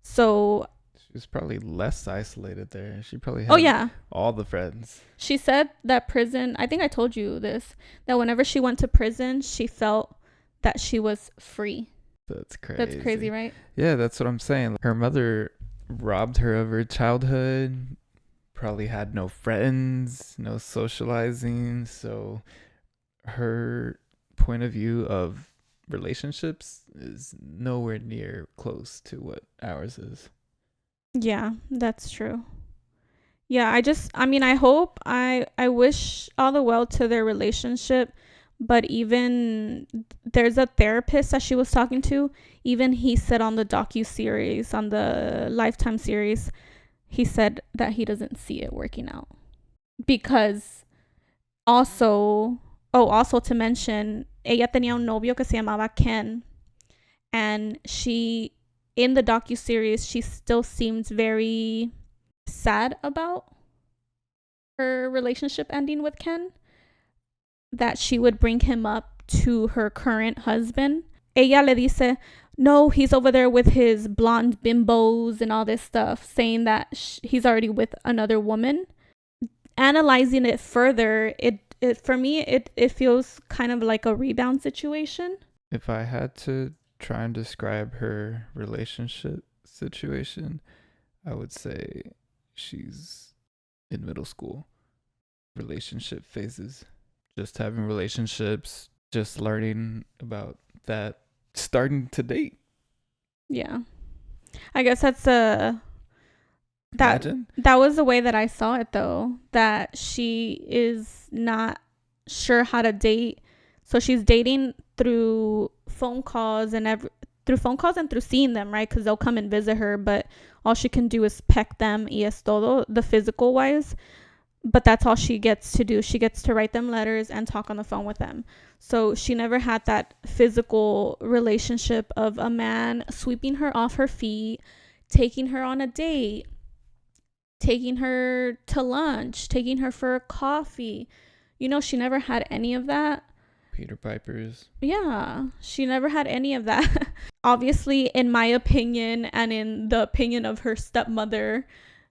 Speaker 1: So
Speaker 2: She was probably less isolated there. She probably had
Speaker 1: oh yeah,
Speaker 2: all the friends.
Speaker 1: she said that prison, I think I told you this, that whenever she went to prison, she felt that she was free.
Speaker 2: That's crazy.
Speaker 1: That's crazy, right?
Speaker 2: Yeah, that's what I'm saying. Her mother robbed her of her childhood, probably had no friends, no socializing. So her point of view of relationships is nowhere near close to what ours is.
Speaker 1: Yeah, that's true. Yeah, I wish all the well to their relationship, but even there's a therapist that she was talking to, even he said on the docu-series, on the Lifetime series, he said that he doesn't see it working out. Because also to mention, ella tenía un novio que se llamaba Ken, and she, in the docu-series, she still seems very sad about her relationship ending with Ken, that she would bring him up to her current husband. Ella le dice, no, he's over there with his blonde bimbos and all this stuff, saying that he's already with another woman. Analyzing it further, it for me, it feels kind of like a rebound situation.
Speaker 2: If I had to try and describe her relationship situation, I would say she's in middle school. Relationship phases. Just having relationships, just learning about that, starting to date.
Speaker 1: Yeah. I guess
Speaker 2: Imagine.
Speaker 1: that was the way that I saw it, though, that she is not sure how to date. So she's dating through phone calls and through seeing them, right? Because they'll come and visit her, but all she can do is peck them y es todo, the physical wise. But that's all she gets to do. She gets to write them letters and talk on the phone with them. So she never had that physical relationship of a man sweeping her off her feet, taking her on a date, taking her to lunch, taking her for a coffee. She never had any of that.
Speaker 2: Peter Pipers.
Speaker 1: Yeah, she never had any of that. Obviously, in my opinion and in the opinion of her stepmother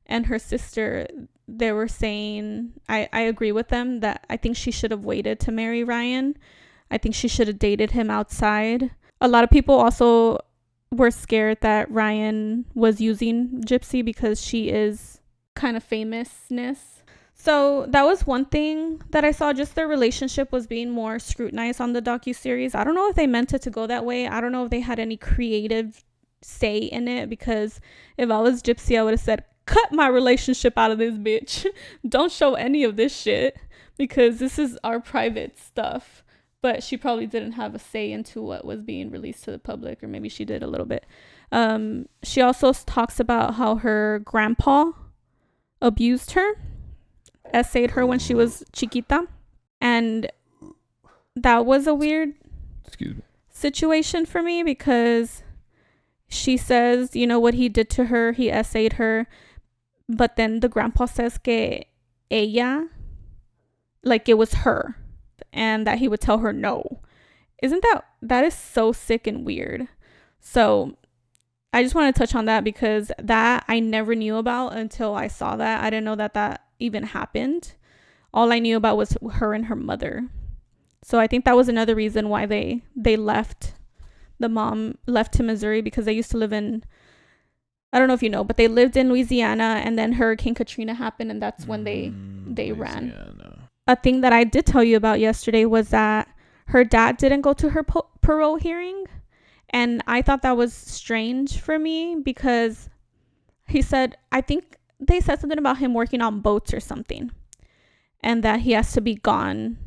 Speaker 1: and her sister, they were saying, I agree with them, that I think she should have waited to marry Ryan. I think she should have dated him outside. A lot of people also were scared that Ryan was using Gypsy because she is kind of famousness. So that was one thing that I saw. Just their relationship was being more scrutinized on the docuseries. I don't know if they meant it to go that way. I don't know if they had any creative say in it, because if I was Gypsy, I would have said, cut my relationship out of this bitch. Don't show any of this shit, because this is our private stuff. But she probably didn't have a say into what was being released to the public, or maybe she did a little bit. She also talks about how her grandpa abused her, essayed her when she was chiquita, and that was a weird situation for me, because she says, what he did to her, he essayed her, but then the grandpa says que ella, like it was her, and that he would tell her no. Isn't that is so sick and weird. So I just want to touch on that, because that I never knew about until I saw that. I didn't know that even happened. All I knew about was her and her mother. So I think that was another reason why they left. The mom left to Missouri, because they used to live in, I don't know if you know, but they lived in Louisiana, and then Hurricane Katrina happened, and that's when they ran. A thing that I did tell you about yesterday was that her dad didn't go to her parole hearing, and I thought that was strange for me, because he said, I think they said something about him working on boats or something, and that he has to be gone.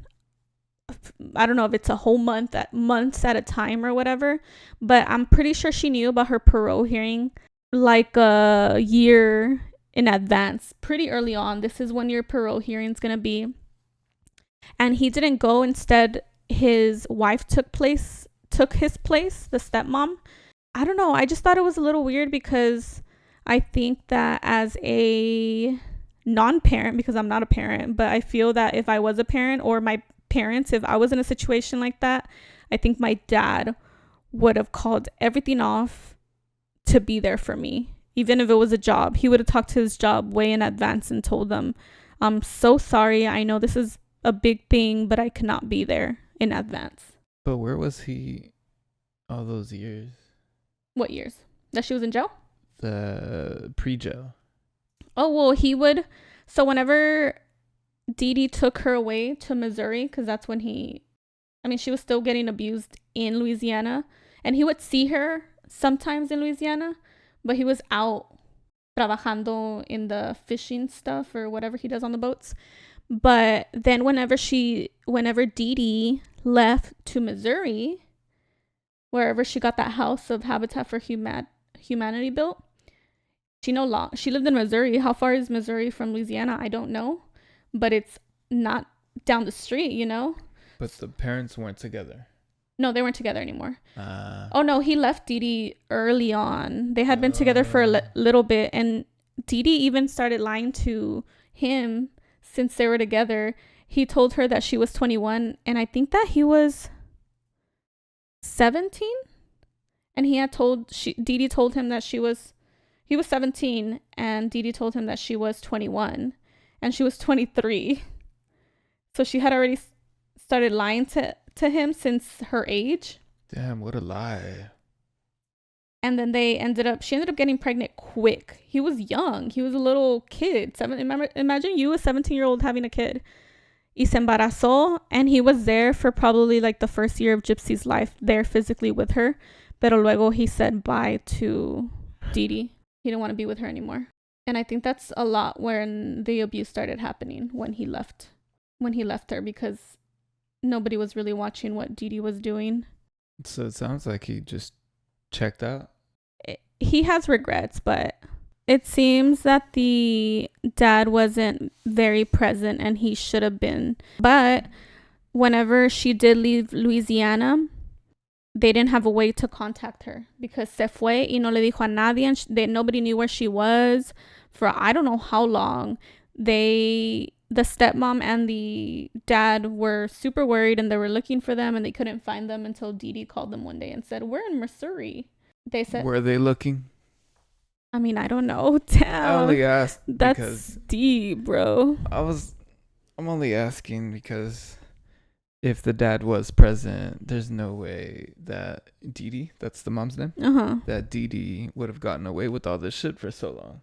Speaker 1: I don't know if it's a whole months at a time or whatever, but I'm pretty sure she knew about her parole hearing like a year in advance, pretty early on. This is when your parole hearing's gonna be. And he didn't go. Instead, his wife took his place, the stepmom. I don't know. I just thought it was a little weird because I think that as a non-parent, because I'm not a parent, but I feel that if I was a parent or my parents, if I was in a situation like that, I think my dad would have called everything off to be there for me. Even if it was a job, he would have talked to his job way in advance and told them, I'm so sorry. I know this is a big thing, but I cannot be there in advance.
Speaker 2: But where was he all those years?
Speaker 1: What years? That she was in jail?
Speaker 2: The pre-jail.
Speaker 1: Oh, well, he would. So whenever Dee Dee took her away to Missouri, because that's when she was still getting abused in Louisiana. And he would see her sometimes in Louisiana, but he was out trabajando in the fishing stuff or whatever he does on the boats. But then whenever Dee Dee left to Missouri, wherever she got that house of Habitat for Humanity built, she lived in Missouri. How far is Missouri from Louisiana? I don't know, but it's not down the street, you know?
Speaker 2: But the parents weren't together.
Speaker 1: No, they weren't together anymore. Oh, no, he left Dee Dee early on. They had been together for a little bit, and Dee Dee even started lying to him since they were together. He told her that she was 21, and I think that he was 17, and Dee Dee told him that he was 17, and Dee Dee told him that she was 21, and she was 23. So she had already started lying to him since her age.
Speaker 2: Damn, what a lie.
Speaker 1: And then she ended up getting pregnant quick. He was young. He was a little kid. Imagine you, a 17-year-old, having a kid. Y se embarazó, and he was there for probably like the first year of Gypsy's life, there physically with her. Pero luego he said bye to Dee Dee. He didn't want to be with her anymore. And I think that's a lot when the abuse started happening, when he left her, because nobody was really watching what Dee Dee was doing.
Speaker 2: So it sounds like he just checked out.
Speaker 1: He has regrets, but it seems that the dad wasn't very present, and he should have been. But whenever she did leave Louisiana, they didn't have a way to contact her because se fue y no le dijo a nadie, and nobody knew where she was for I don't know how long. The stepmom and the dad were super worried, and they were looking for them, and they couldn't find them until Dee Dee called them one day and said, "We're in Missouri." They said,
Speaker 2: "Were they looking?"
Speaker 1: I mean, I don't know. Damn.
Speaker 2: I only asked
Speaker 1: that's
Speaker 2: because
Speaker 1: deep, bro.
Speaker 2: I'm only asking because if the dad was present, there's no way that Dee Dee, that's the mom's name, that Dee Dee would have gotten away with all this shit for so long.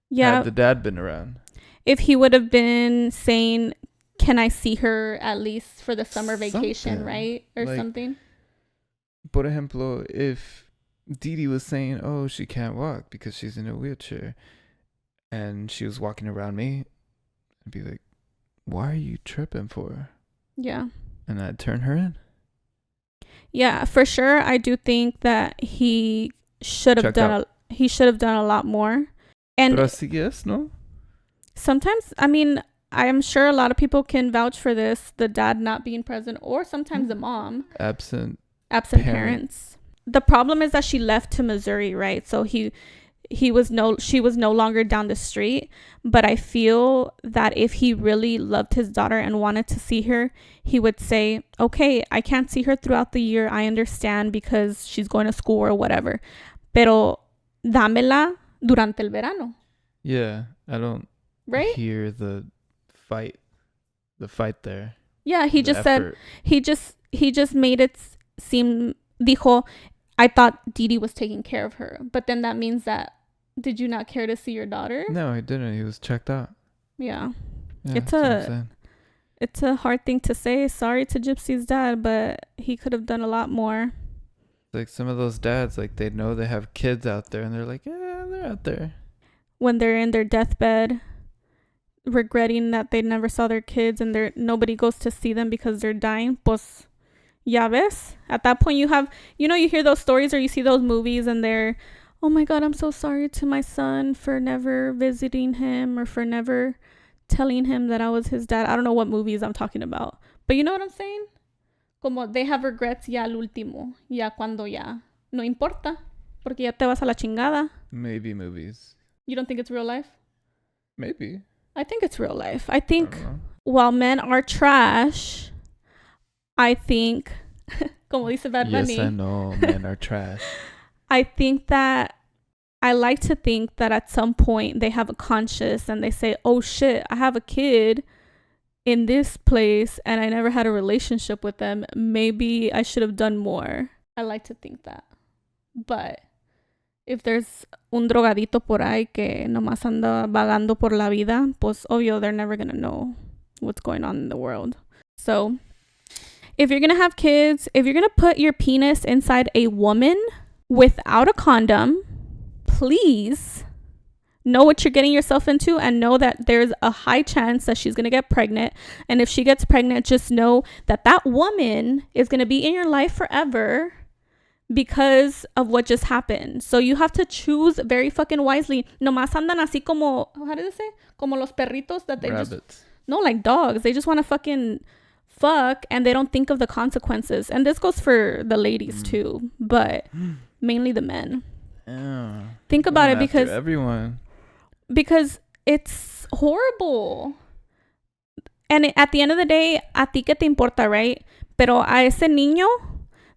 Speaker 1: Yeah.
Speaker 2: Had the dad been around.
Speaker 1: If he would have been saying, "Can I see her at least for the summer vacation," right? Or like, something.
Speaker 2: Por ejemplo, if Dee Dee was saying, "Oh, she can't walk because she's in a wheelchair," and she was walking around me, I'd be like, "Why are you tripping for?"
Speaker 1: Yeah.
Speaker 2: And I'd turn her in.
Speaker 1: Yeah, for sure. I do think that he should have done a lot more. And
Speaker 2: Pero así es, no?
Speaker 1: Sometimes, I mean, I am sure a lot of people can vouch for this, the dad not being present, or sometimes the mom.
Speaker 2: Absent
Speaker 1: parents. The problem is that she left to Missouri, right? So she was no longer down the street. But I feel that if he really loved his daughter and wanted to see her, he would say, "Okay, I can't see her throughout the year. I understand because she's going to school or whatever. Pero dámela durante el verano."
Speaker 2: Yeah, I don't hear the fight there.
Speaker 1: Yeah, he just said, he just made it seem, dijo, "I thought Dee Dee was taking care of her." But then that means that, did you not care to see your daughter?
Speaker 2: No, he didn't. He was checked out.
Speaker 1: Yeah. It's a hard thing to say. Sorry to Gypsy's dad, but he could have done a lot more.
Speaker 2: Like some of those dads, like they know they have kids out there, and they're like, "Yeah, they're out there."
Speaker 1: When they're in their deathbed, regretting that they never saw their kids, and nobody goes to see them because they're dying, pues, ya ves? At that point, you hear those stories or you see those movies, and they're oh my God, I'm so sorry to my son for never visiting him or for never telling him that I was his dad. I don't know what movies I'm talking about, but you know what I'm saying? Como they have regrets ya al último, ya cuando ya no importa, porque ya te vas a la chingada.
Speaker 2: Maybe movies.
Speaker 1: You don't think it's real life?
Speaker 2: Maybe.
Speaker 1: I think it's real life. I think while men are trash, I think, como dice Bad Bunny.
Speaker 2: Yes, I know men are trash.
Speaker 1: I think that I like to think that at some point they have a conscience and they say, oh shit, I have a kid in this place and I never had a relationship with them. Maybe I should have done more. I like to think that. But if there's un drogadito por ahí que nomás anda vagando por la vida, pues obvio they're never gonna know what's going on in the world. So if you're gonna have kids, if you're gonna put your penis inside a woman without a condom, please know what you're getting yourself into and know that there's a high chance that she's going to get pregnant. And if she gets pregnant, just know that that woman is going to be in your life forever because of what just happened. So you have to choose very fucking wisely. Nomás andan así como, how does it say? Como los perritos that they
Speaker 2: Rabbits.
Speaker 1: no, like dogs. They just want to fucking fuck and they don't think of the consequences. And this goes for the ladies too, but mainly the men.
Speaker 2: Yeah.
Speaker 1: Think about it because it's horrible. And at the end of the day, a ti que te importa, right? Pero a ese niño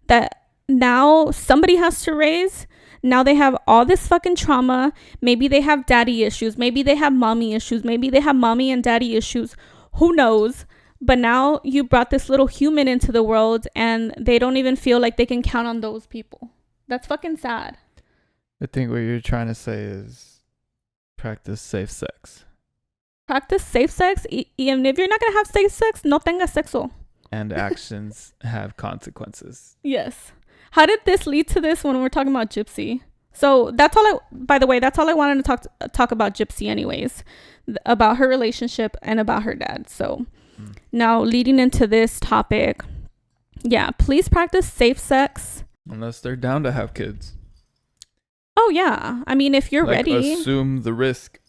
Speaker 1: that now somebody has to raise, now they have all this fucking trauma. Maybe they have daddy issues. Maybe they have mommy issues. Maybe they have mommy and daddy issues. Who knows? But now you brought this little human into the world and they don't even feel like they can count on those people. That's fucking sad.
Speaker 2: I think what you're trying to say is practice safe sex.
Speaker 1: Practice safe sex. And if you're not going to have safe sex, no tenga sexo.
Speaker 2: And actions have consequences.
Speaker 1: Yes. How did this lead to this when we're talking about Gypsy? So that's all by the way, that's all I wanted to talk about Gypsy anyways, about her relationship and about her dad. So now leading into this topic, yeah, please practice safe sex.
Speaker 2: Unless they're down to have kids.
Speaker 1: Oh, yeah. I mean, if you're ready.
Speaker 2: Assume the risk.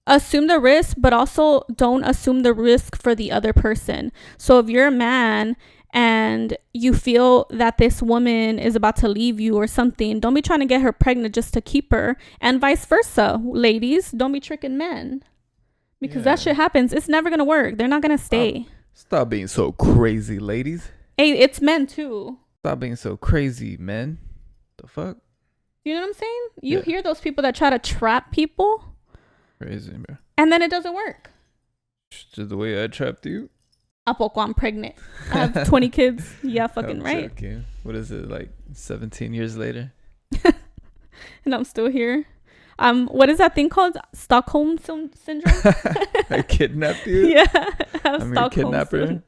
Speaker 1: Assume the risk, but also don't assume the risk for the other person. So if you're a man and you feel that this woman is about to leave you or something, don't be trying to get her pregnant just to keep her. And vice versa. Ladies, don't be tricking men. Because that shit happens. It's never going to work. They're not going to stay.
Speaker 2: Stop being so crazy, ladies.
Speaker 1: Hey, it's men too.
Speaker 2: Stop being so crazy, men. The fuck?
Speaker 1: You know what I'm saying? You hear those people that try to trap people.
Speaker 2: Crazy, bro.
Speaker 1: And then it doesn't work.
Speaker 2: Just the way I trapped you.
Speaker 1: ¿A poco I'm pregnant? I have 20 kids. Yeah, fucking right.
Speaker 2: Joking. What is it, like 17 years later?
Speaker 1: And I'm still here. What is that thing called? Stockholm syndrome?
Speaker 2: I kidnapped you?
Speaker 1: Yeah. I'm
Speaker 2: your kidnapper.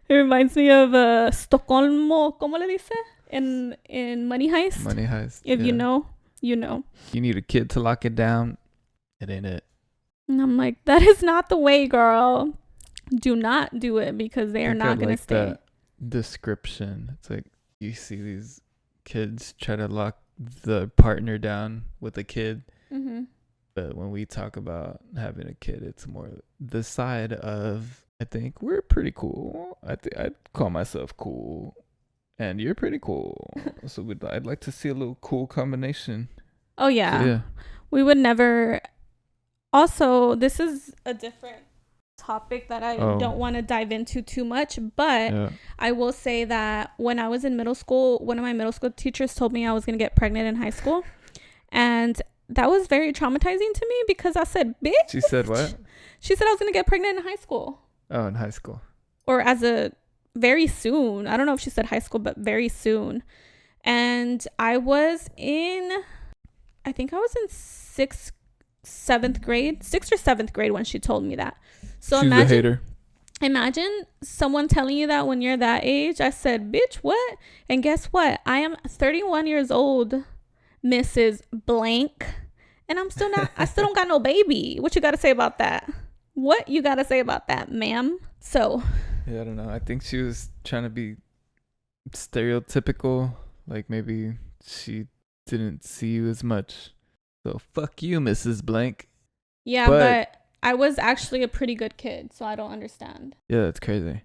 Speaker 1: It reminds me of Stockholmo, ¿cómo le dice? In Money Heist.
Speaker 2: Money Heist.
Speaker 1: If you know, you know.
Speaker 2: You need a kid to lock it down. It ain't it.
Speaker 1: And I'm like, that is not the way, girl. Do not do it because they are not going to stay.
Speaker 2: That description. It's like you see these kids try to lock the partner down with a kid. Mm-hmm. But when we talk about having a kid, it's more the side of, I think we're pretty cool. I'd call myself cool. And you're pretty cool. So I'd like to see a little cool combination.
Speaker 1: Oh, yeah. So, yeah. We would never. Also, this is a different topic that I don't want to dive into too much. But I will say that when I was in middle school, one of my middle school teachers told me I was going to get pregnant in high school. And that was very traumatizing to me because I said, bitch.
Speaker 2: She said what?
Speaker 1: She said I was going to get pregnant in high school.
Speaker 2: Oh, in high school.
Speaker 1: Or very soon. I don't know if she said high school, but very soon. And I was in 6th or 7th grade when she told me that. So
Speaker 2: she's a hater.
Speaker 1: Imagine someone telling you that when you're that age. I said, bitch, what? And guess what? I am 31 years old, Mrs. Blank. And I still don't got no baby. What you got to say about that? What you got to say about that, ma'am? So...
Speaker 2: Yeah, I don't know. I think she was trying to be stereotypical. Like maybe she didn't see you as much. So fuck you, Mrs. Blank.
Speaker 1: Yeah, but I was actually a pretty good kid, so I don't understand.
Speaker 2: Yeah, that's crazy.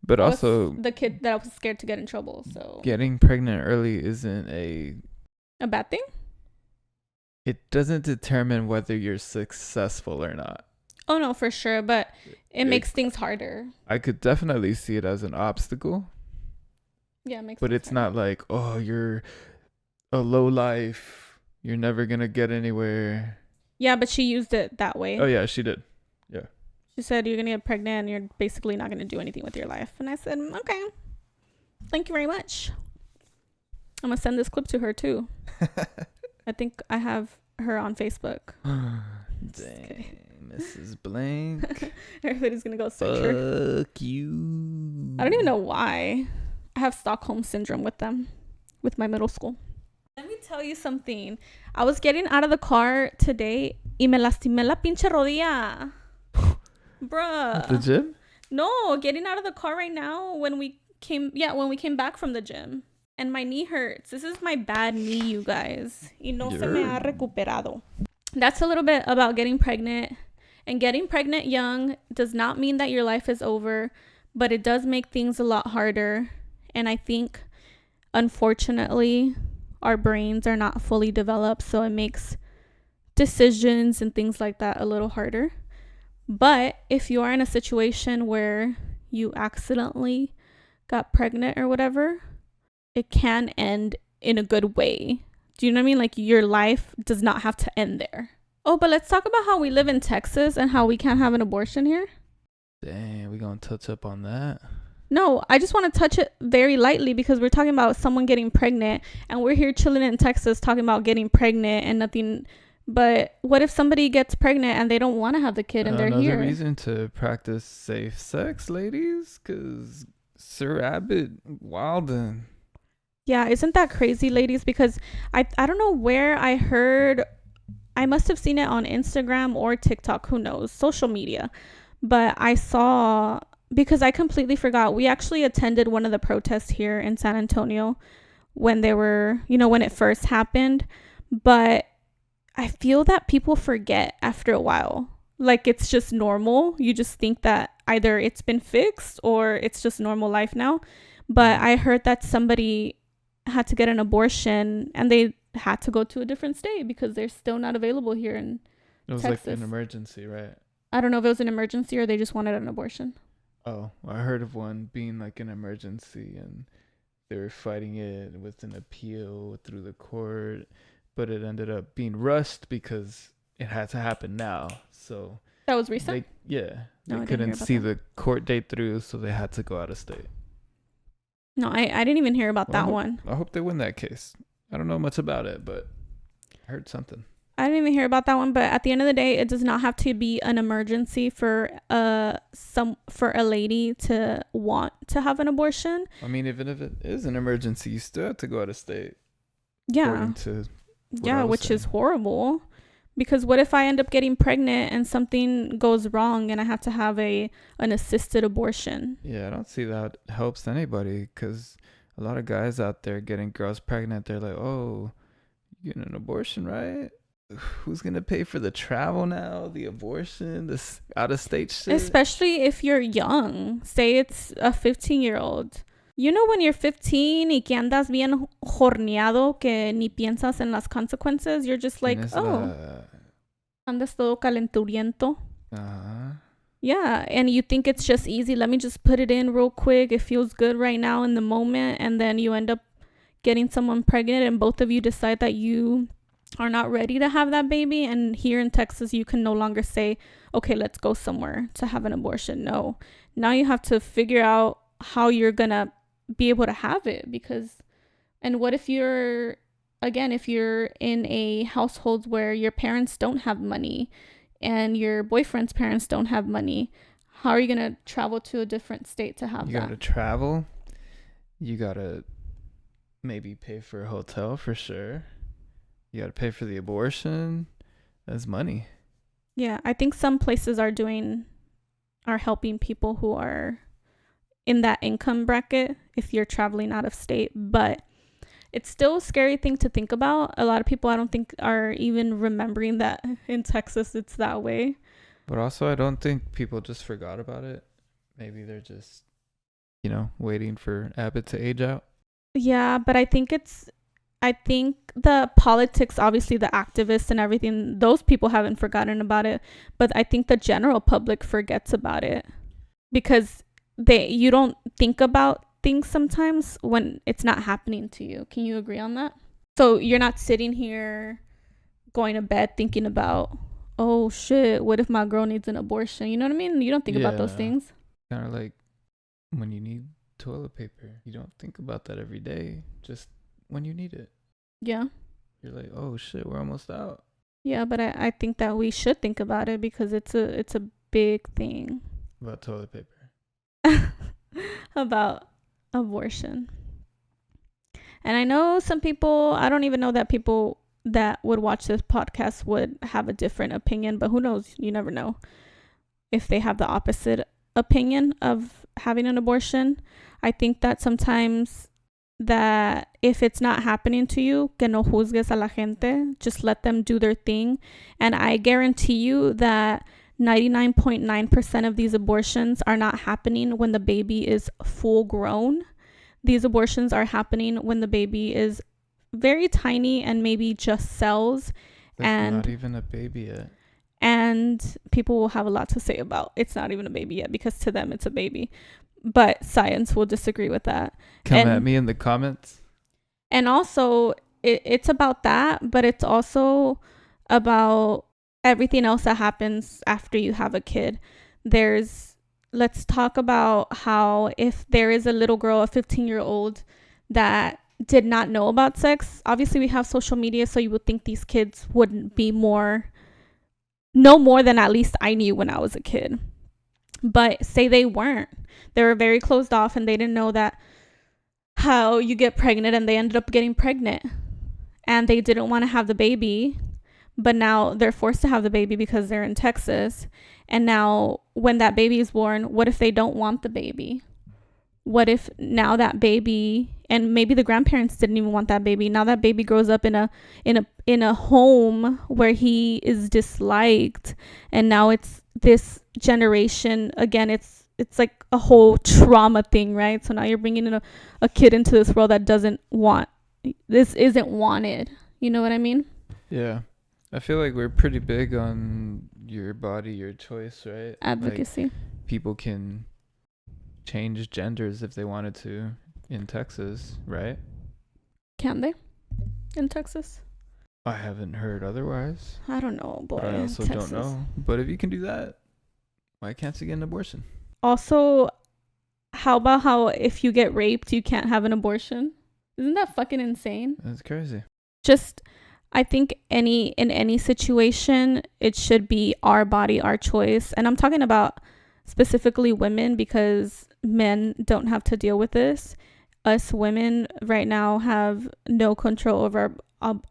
Speaker 2: But
Speaker 1: I
Speaker 2: also,
Speaker 1: was the kid that I was scared to get in trouble. So
Speaker 2: getting pregnant early isn't a
Speaker 1: bad thing.
Speaker 2: It doesn't determine whether you're successful or not.
Speaker 1: Oh no, for sure, but it makes things harder.
Speaker 2: I could definitely see it as an obstacle.
Speaker 1: Yeah, it makes.
Speaker 2: But it's harder. Not like, oh, you're a low life. You're never gonna get anywhere.
Speaker 1: Yeah, but she used it that way.
Speaker 2: Oh yeah, she did. Yeah.
Speaker 1: She said you're gonna get pregnant and you're basically not gonna do anything with your life. And I said, okay, thank you very much. I'm gonna send this clip to her too. I think I have her on Facebook.
Speaker 2: Dang, Mrs. Blank.
Speaker 1: Everybody's gonna go search her.
Speaker 2: Fuck you.
Speaker 1: I don't even know why. I have Stockholm syndrome with them, with my middle school. Let me tell you something. I was getting out of the car today y me lastimé la pinche rodilla. Bruh.
Speaker 2: At the gym?
Speaker 1: No, getting out of the car right now when we came back from the gym. And my knee hurts. This is my bad knee, you guys. Y no se me ha recuperado. That's a little bit about getting pregnant. And getting pregnant young does not mean that your life is over, but it does make things a lot harder. And I think, unfortunately, our brains are not fully developed, so it makes decisions and things like that a little harder. But if you are in a situation where you accidentally got pregnant or whatever, it can end in a good way. Do you know what I mean? Like, your life does not have to end there. Oh, but let's talk about how we live in Texas and how we can't have an abortion here.
Speaker 2: Dang, we gonna touch up on that?
Speaker 1: No, I just want to touch it very lightly because we're talking about someone getting pregnant and we're here chilling in Texas talking about getting pregnant and nothing. But what if somebody gets pregnant and they don't want to have the kid and they're here?
Speaker 2: Another reason to practice safe sex, ladies, because Sir Abbott wildin'.
Speaker 1: Yeah, isn't that crazy, ladies? Because I don't know where I heard. I must have seen it on Instagram or TikTok. Who knows? Social media. But I saw, because I completely forgot. We actually attended one of the protests here in San Antonio when they were, when it first happened. But I feel that people forget after a while. Like, it's just normal. You just think that either it's been fixed or it's just normal life now. But I heard that somebody had to get an abortion and they had to go to a different state because they're still not available here in Texas.
Speaker 2: It was like an emergency, right?
Speaker 1: I don't know if it was an emergency or they just wanted an abortion.
Speaker 2: Oh, I heard of one being like an emergency and they were fighting it with an appeal through the court, but it ended up being rushed because it had to happen now. So
Speaker 1: that was recent?
Speaker 2: They couldn't see the court date through, so they had to go out of state.
Speaker 1: No, I didn't even hear about that one.
Speaker 2: I hope they win that case. I don't know much about it, but I heard something.
Speaker 1: I didn't even hear about that one, but at the end of the day, it does not have to be an emergency for a lady to want to have an abortion.
Speaker 2: I mean, even if it is an emergency, you still have to go out of state.
Speaker 1: Yeah. Which is horrible. Because what if I end up getting pregnant and something goes wrong and I have to have an assisted abortion?
Speaker 2: Yeah, I don't see that helps anybody, because a lot of guys out there getting girls pregnant, they're like, oh, you getting an abortion, right? Who's going to pay for the travel now, the abortion, this out-of-state shit?
Speaker 1: Especially if you're young. Say it's a 15-year-old. You know, when you're 15 y que andas bien horneado que ni piensas en las consequences, you're just like, andas todo calenturiento.
Speaker 2: Uh-huh.
Speaker 1: Yeah, and you think it's just easy. Let me just put it in real quick. It feels good right now in the moment. And then you end up getting someone pregnant and both of you decide that you are not ready to have that baby. And here in Texas, you can no longer say, okay, let's go somewhere to have an abortion. No. Now you have to figure out how you're going to be able to have it, and what if you're in a household where your parents don't have money and your boyfriend's parents don't have money? How are you going to travel to a different state to have that?
Speaker 2: You got to travel. You got to maybe pay for a hotel for sure. You got to pay for the abortion. That's money.
Speaker 1: Yeah, I think some places are helping people who are in that income bracket if you're traveling out of state, but it's still a scary thing to think about. A lot of people, I don't think, are even remembering that in Texas it's that way.
Speaker 2: But also, I don't think people just forgot about it. Maybe they're just, waiting for Abbott to age out.
Speaker 1: Yeah, but I think the politics, obviously the activists and everything, those people haven't forgotten about it. But I think the general public forgets about it because you don't think about things sometimes when it's not happening to you. Can you agree on that? So you're not sitting here going to bed thinking about, oh shit, what if my girl needs an abortion? You know what I mean? You don't think about those things.
Speaker 2: Kind of like when you need toilet paper. You don't think about that every day, just when you need it.
Speaker 1: Yeah.
Speaker 2: You're like, oh shit, we're almost out.
Speaker 1: Yeah, but I think that we should think about it because it's a big thing.
Speaker 2: About toilet paper.
Speaker 1: About abortion. And I know some people, I don't even know that people that would watch this podcast would have a different opinion, but who knows? You never know if they have the opposite opinion of having an abortion. I think that sometimes that if it's not happening to you, que no juzgues a la gente, just let them do their thing. And I guarantee you that 99.9% of these abortions are not happening when the baby is full grown. These abortions are happening when the baby is very tiny and maybe just cells. And
Speaker 2: not even a baby yet.
Speaker 1: And people will have a lot to say about it's not even a baby yet because to them it's a baby. But science will disagree with that.
Speaker 2: Come at me in the comments.
Speaker 1: And also, it's about that, but it's also about everything else that happens after you have a kid. Let's talk about how if there is a little girl, a 15-year-old that did not know about sex, obviously we have social media, so you would think these kids wouldn't know more than at least I knew when I was a kid. But say they weren't. They were very closed off and they didn't know that how you get pregnant, and they ended up getting pregnant. And they didn't want to have the baby, but now they're forced to have the baby because they're in Texas. And now when that baby is born, what if they don't want the baby? What if now that baby, and maybe the grandparents didn't even want that baby, now that baby grows up in a home where he is disliked, and now it's this generation again, it's like a whole trauma thing, right? So now you're bringing in a kid into this world that isn't wanted. You know what I mean?
Speaker 2: Yeah. I feel like we're pretty big on your body, your choice, right?
Speaker 1: Advocacy.
Speaker 2: Like, people can change genders if they wanted to in Texas, right?
Speaker 1: Can they? In Texas?
Speaker 2: I haven't heard otherwise.
Speaker 1: I don't know, boy.
Speaker 2: But I also don't know. But if you can do that, why can't you get an abortion?
Speaker 1: Also, how about how if you get raped, you can't have an abortion? Isn't that fucking insane?
Speaker 2: That's crazy.
Speaker 1: Just, I think in any situation, it should be our body, our choice. And I'm talking about specifically women because men don't have to deal with this. Us women right now have no control over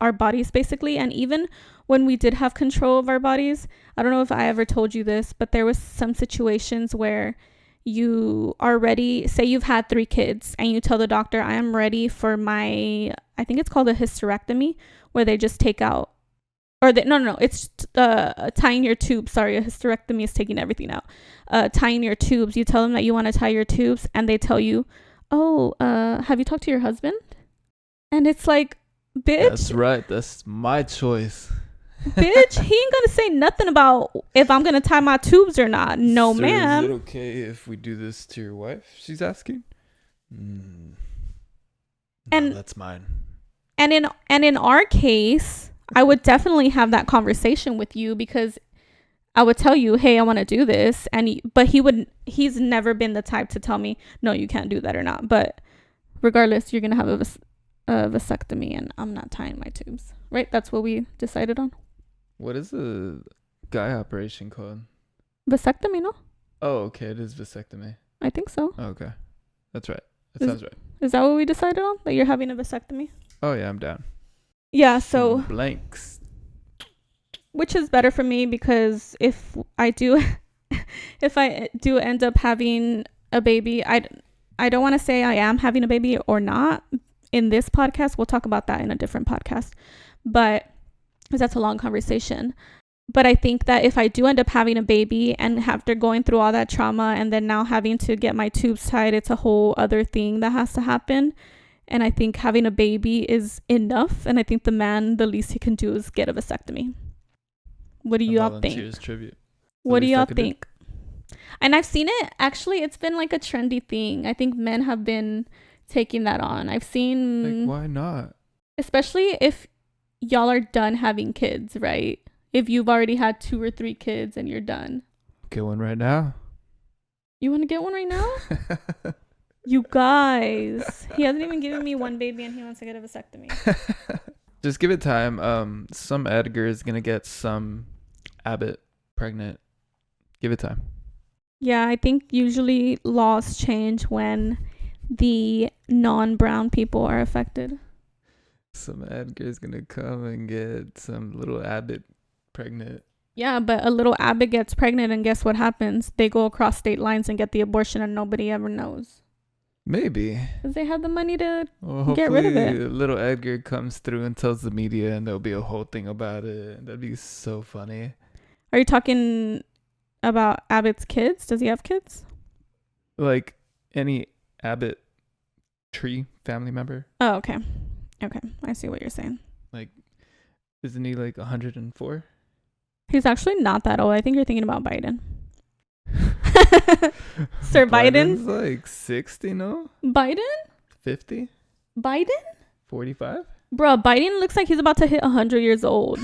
Speaker 1: our bodies, basically. And even when we did have control of our bodies, I don't know if I ever told you this, but there was some situations where you are ready, say you've had 3 kids and you tell the doctor, I am ready for I think it's called a hysterectomy, where they just take out, it's tying your tubes. Sorry, a hysterectomy is taking everything out. Tying your tubes. You tell them that you want to tie your tubes and they tell you, have you talked to your husband? And it's like, bitch.
Speaker 2: That's right. That's my choice.
Speaker 1: Bitch, he ain't gonna say nothing about if I'm gonna tie my tubes or not. No,
Speaker 2: Sir,
Speaker 1: ma'am.
Speaker 2: Is it okay if we do this to your wife? She's asking. No, that's mine.
Speaker 1: And in our case, I would definitely have that conversation with you because I would tell you, hey, I want to do this, but he's never been the type to tell me, no, you can't do that or not. But regardless, you're gonna have a vasectomy, and I'm not tying my tubes. Right? That's what we decided on.
Speaker 2: What is the guy operation called?
Speaker 1: Vasectomy, no?
Speaker 2: Oh, okay. It is vasectomy.
Speaker 1: I think so.
Speaker 2: Oh, okay. That's right. That sounds right.
Speaker 1: Is that what we decided on? That you're having a vasectomy?
Speaker 2: Oh, yeah. I'm down.
Speaker 1: Yeah, so...
Speaker 2: Blanks.
Speaker 1: Which is better for me because if I do end up having a baby, I don't want to say I am having a baby or not. in this podcast. We'll talk about that in a different podcast, but because that's a long conversation. But I think that if I do end up having a baby and after going through all that trauma and then now having to get my tubes tied, it's a whole other thing that has to happen. And I think having a baby is enough. And I think the man, the least he can do is get a vasectomy. What do y'all think?
Speaker 2: Tribute.
Speaker 1: What do y'all think? And I've seen it. Actually, it's been like a trendy thing. I think men have been taking that on. I've seen...
Speaker 2: Like, why not?
Speaker 1: Especially if y'all are done having kids, right? If you've already had 2 or 3 kids and you're done.
Speaker 2: Get one right now.
Speaker 1: You want to get one right now? You guys. He hasn't even given me one baby and he wants to get a vasectomy.
Speaker 2: Just give it time. Some Edgar is going to get some Abbott pregnant. Give it time.
Speaker 1: Yeah, I think usually laws change when the non-brown people are affected.
Speaker 2: Some Edgar is going to come and get some little Abbott pregnant.
Speaker 1: Yeah, but a little Abbott gets pregnant and guess what happens? They go across state lines and get the abortion and nobody ever knows.
Speaker 2: Maybe.
Speaker 1: Because they have the money to
Speaker 2: well,
Speaker 1: get rid of it.
Speaker 2: Little Edgar comes through and tells the media and there'll be a whole thing about it. That'd be so funny.
Speaker 1: Are you talking about Abbott's kids? Does he have kids?
Speaker 2: Like any Abbott tree family member.
Speaker 1: Oh, okay. Okay. I see what you're saying.
Speaker 2: Like, isn't he like 104?
Speaker 1: He's actually not that old. I think you're thinking about Biden. Sir
Speaker 2: Biden's
Speaker 1: Biden?
Speaker 2: like 60, no?
Speaker 1: Biden?
Speaker 2: 50?
Speaker 1: Biden?
Speaker 2: 45?
Speaker 1: Bruh, Biden looks like he's about to hit 100 years old.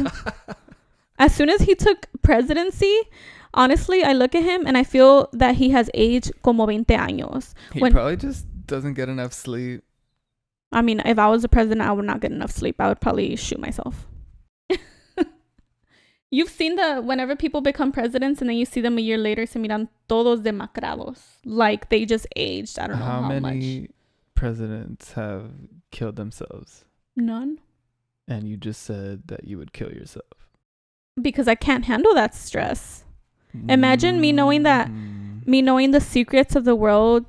Speaker 1: As soon as he took presidency, honestly, I look at him and I feel that he has aged como 20 años.
Speaker 2: He probably just doesn't get enough sleep.
Speaker 1: I mean, if I was the president, I would not get enough sleep. I would probably shoot myself. You've seen whenever people become presidents and then you see them a year later, se miran todos demacrados. Like they just aged. I don't know how
Speaker 2: many
Speaker 1: much.
Speaker 2: Presidents have killed themselves?
Speaker 1: None.
Speaker 2: And you just said that you would kill yourself.
Speaker 1: Because I can't handle that stress. Imagine me knowing the secrets of the world,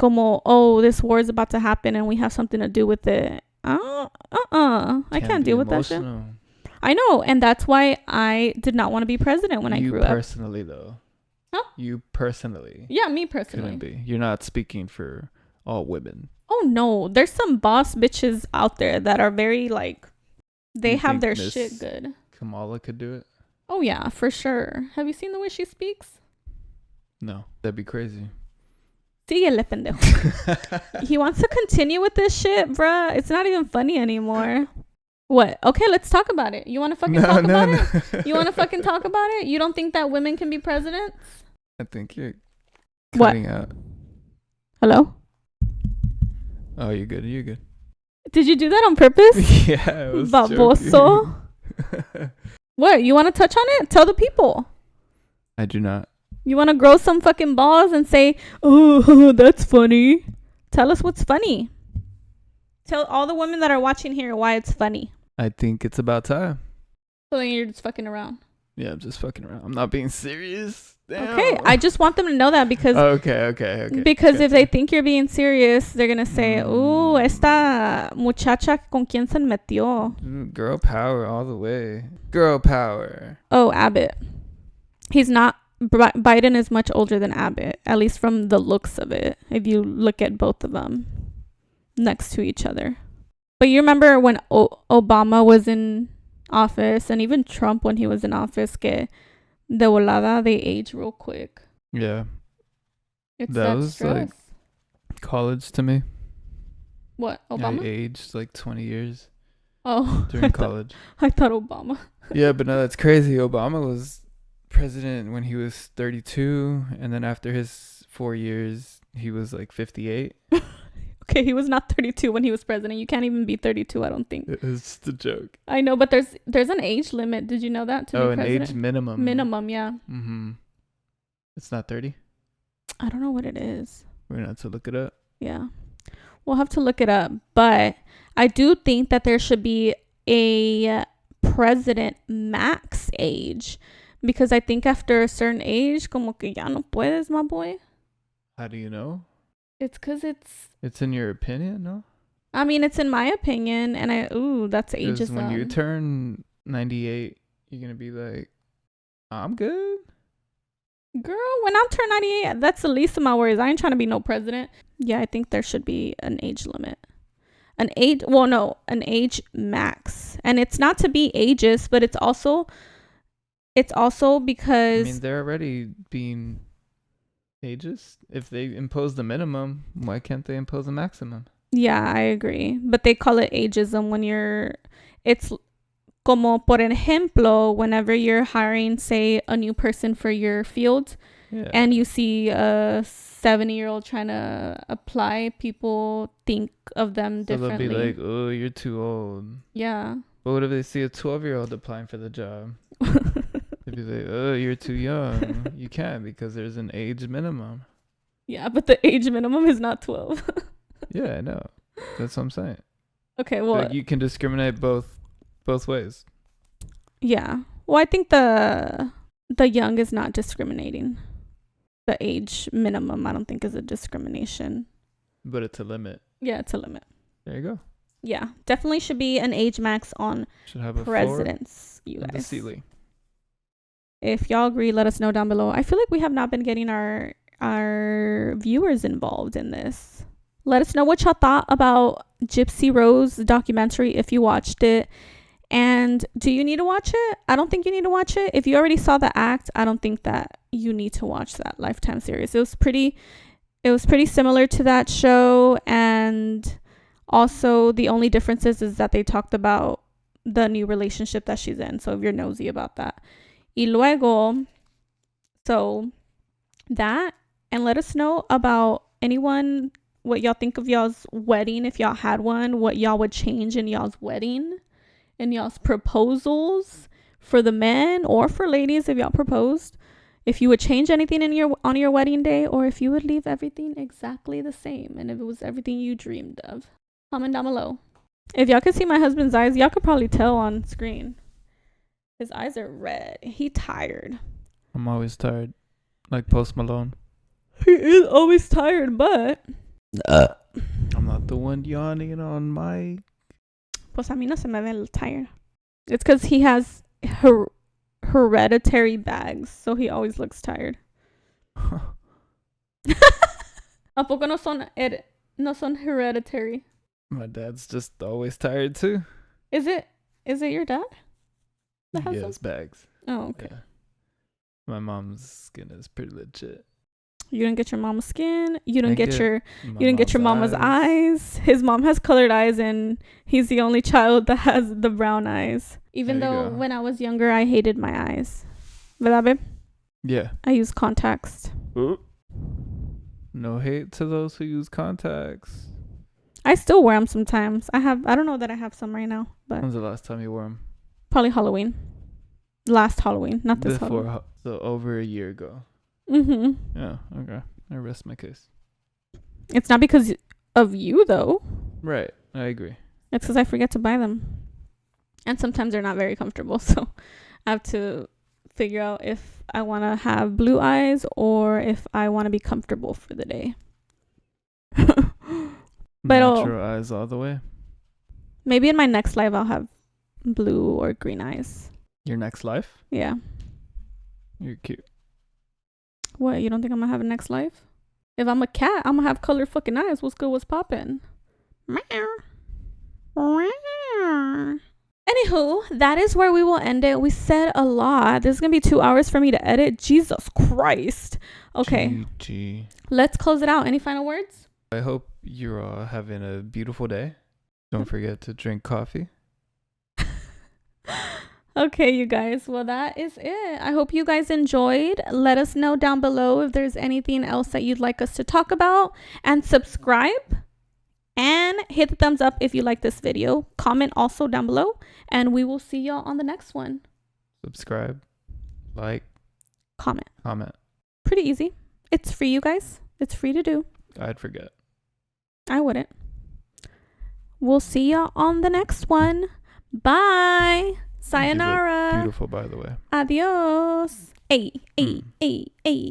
Speaker 1: como, oh, this war is about to happen and we have something to do with it. I can't deal with that shit. I know, and that's why I did not want to be president when I grew up.
Speaker 2: You personally, though.
Speaker 1: Huh?
Speaker 2: You personally.
Speaker 1: Yeah, me personally.
Speaker 2: Couldn't be. You're not speaking for all women.
Speaker 1: Oh, no. There's some boss bitches out there that are very, like, they have their shit good.
Speaker 2: Kamala could do it?
Speaker 1: Oh, yeah, for sure. Have you seen the way she speaks?
Speaker 2: No, that'd be crazy.
Speaker 1: Síguele, pendejo. He wants to continue with this shit, bruh. It's not even funny anymore. What? Okay, let's talk about it. You want to fucking talk about it? You want to fucking talk about it? You don't think that women can be presidents?
Speaker 2: I think you're cutting out.
Speaker 1: Hello?
Speaker 2: Oh, you're good. You're good.
Speaker 1: Did you do that on purpose?
Speaker 2: Yeah, I was
Speaker 1: Baboso. What? You want to touch on it? Tell the people.
Speaker 2: I do not.
Speaker 1: You want to grow some fucking balls and say, oh, that's funny. Tell us what's funny. Tell all the women that are watching here why it's funny.
Speaker 2: I think it's about time.
Speaker 1: So then you're just fucking around.
Speaker 2: Yeah, I'm just fucking around. I'm not being serious. Damn.
Speaker 1: Okay, I just want them to know that because...
Speaker 2: Okay.
Speaker 1: Because if they think you're being serious, they're going to say, ooh, esta muchacha con quien se metió.
Speaker 2: Girl power all the way. Girl power.
Speaker 1: Oh, Abbott. He's not... Biden is much older than Abbott, at least from the looks of it, if you look at both of them next to each other. But you remember when Obama was in office, and even Trump when he was in office, que de volada, they age real quick.
Speaker 2: Yeah.
Speaker 1: It's that
Speaker 2: was
Speaker 1: stress.
Speaker 2: Like college to me.
Speaker 1: What, Obama?
Speaker 2: I aged like 20 years.
Speaker 1: Oh.
Speaker 2: During college.
Speaker 1: I thought Obama.
Speaker 2: Yeah, but no, that's crazy. Obama was president when he was 32, and then after his 4 years, he was like 58.
Speaker 1: Okay, he was not 32 when he was president. You can't even be 32, I don't think.
Speaker 2: It's just a joke.
Speaker 1: I know, but there's an age limit. Did you know that? To be
Speaker 2: an
Speaker 1: president?
Speaker 2: age minimum.
Speaker 1: Minimum, yeah.
Speaker 2: Mm-hmm. It's not 30?
Speaker 1: I don't know what it is.
Speaker 2: We're going to have to look it up.
Speaker 1: Yeah. We'll have to look it up. But I do think that there should be a president max age. Because I think after a certain age, como que ya no puedes, my boy.
Speaker 2: How do you know?
Speaker 1: It's because
Speaker 2: It's in your opinion, no?
Speaker 1: I mean, it's in my opinion, and that's
Speaker 2: Because
Speaker 1: ageism.
Speaker 2: when you turn 98, you're gonna be like, I'm good.
Speaker 1: Girl, when I'm turn 98, that's the least of my worries. I ain't trying to be no president. Yeah, I think there should be an age limit. An age max. And it's not to be ageist, but it's also because
Speaker 2: I mean, they're already being ageist. If they impose the minimum, why can't they impose a maximum?
Speaker 1: yeah, I agree. But they call it ageism when it's como por ejemplo, whenever you're hiring, say, a new person for your field, and you see a 70-year-old trying to apply, people think of them differently.
Speaker 2: They'll be like, oh, you're too old.
Speaker 1: Yeah.
Speaker 2: But what if they see a 12-year-old applying for the job? They'd be like, oh, you're too young. You can't because there's an age minimum.
Speaker 1: Yeah, but the age minimum is not 12.
Speaker 2: Yeah, I know. That's what I'm saying.
Speaker 1: Okay, well,
Speaker 2: like you can discriminate both ways.
Speaker 1: Yeah. Well, I think the young is not discriminating. The age minimum, I don't think, is a discrimination.
Speaker 2: But it's a limit.
Speaker 1: Yeah, it's a limit.
Speaker 2: There you go.
Speaker 1: Yeah, definitely should be an age max on
Speaker 2: should have
Speaker 1: presidents, you
Speaker 2: guys.
Speaker 1: guys.
Speaker 2: The ceiling.
Speaker 1: If y'all agree, let us know down below. I feel like we have not been getting our viewers involved in this. Let us know what y'all thought about Gypsyrose documentary if you watched it. And do you need to watch it? I don't think you need to watch it. If you already saw the act, I don't think that you need to watch that Lifetime series. It was pretty similar to that show, and also the only difference is that they talked about the new relationship that she's in. So if you're nosy about that. Y luego, so that, and let us know about anyone, what y'all think of y'all's wedding, if y'all had one, what y'all would change in y'all's wedding, in y'all's proposals for the men or for ladies if y'all proposed. If you would change anything on your wedding day, or if you would leave everything exactly the same, and if it was everything you dreamed of. Comment down below. If y'all could see my husband's eyes, y'all could probably tell on screen. His eyes are red. He tired.
Speaker 2: I'm always tired. Like Post Malone.
Speaker 1: He is always tired, but
Speaker 2: I'm not the one yawning on my...
Speaker 1: Pues a mí no se me ve tired. It's because he has hereditary bags, so he always looks tired. ¿A poco no son hereditary?
Speaker 2: My dad's just always tired too.
Speaker 1: Is it your dad?
Speaker 2: He has bags.
Speaker 1: Oh, okay.
Speaker 2: Yeah. My mom's skin is pretty legit.
Speaker 1: You didn't get your mama's skin. You didn't get your mama's eyes. His mom has colored eyes, and he's the only child that has the brown eyes. Even though when I was younger, I hated my eyes. ¿Verdad, babe?
Speaker 2: Yeah.
Speaker 1: I use contacts.
Speaker 2: Ooh. No hate to those who use contacts.
Speaker 1: I still wear them sometimes. I don't know that I have some right now, but
Speaker 2: When's the last time you wore them?
Speaker 1: Probably Halloween. Last Halloween, not this Halloween.
Speaker 2: So over a year ago.
Speaker 1: Mm-hmm.
Speaker 2: Yeah, okay. I rest my case.
Speaker 1: It's not because of you, though.
Speaker 2: Right, I agree.
Speaker 1: It's because I forget to buy them. And sometimes they're not very comfortable, so I have to figure out if I want to have blue eyes or if I want to be comfortable for the day.
Speaker 2: Natural eyes all the way.
Speaker 1: Maybe in my next life I'll have blue or green eyes.
Speaker 2: Your next life?
Speaker 1: Yeah.
Speaker 2: You're cute.
Speaker 1: What, you don't think I'm gonna have a next life? If I'm a cat, I'm gonna have colored fucking eyes. What's good? What's poppin'? Anywho, that is where we will end it. We said a lot. This is gonna be 2 hours for me to edit. Jesus Christ. Okay.
Speaker 2: GG.
Speaker 1: Let's close it out. Any final words?
Speaker 2: I hope you're all having a beautiful day. Don't forget to drink coffee.
Speaker 1: Okay, you guys. Well, that is it. I hope you guys enjoyed. Let us know down below if there's anything else that you'd like us to talk about. And subscribe. And hit the thumbs up if you like this video. Comment also down below. And we will see y'all on the next one.
Speaker 2: Subscribe. Like.
Speaker 1: Comment.
Speaker 2: Pretty
Speaker 1: easy. It's free, you guys. It's free to do.
Speaker 2: I'd forget.
Speaker 1: I wouldn't. We'll see y'all on the next one. Bye. Sayonara.
Speaker 2: Beautiful, by the way.
Speaker 1: Adios. Ay.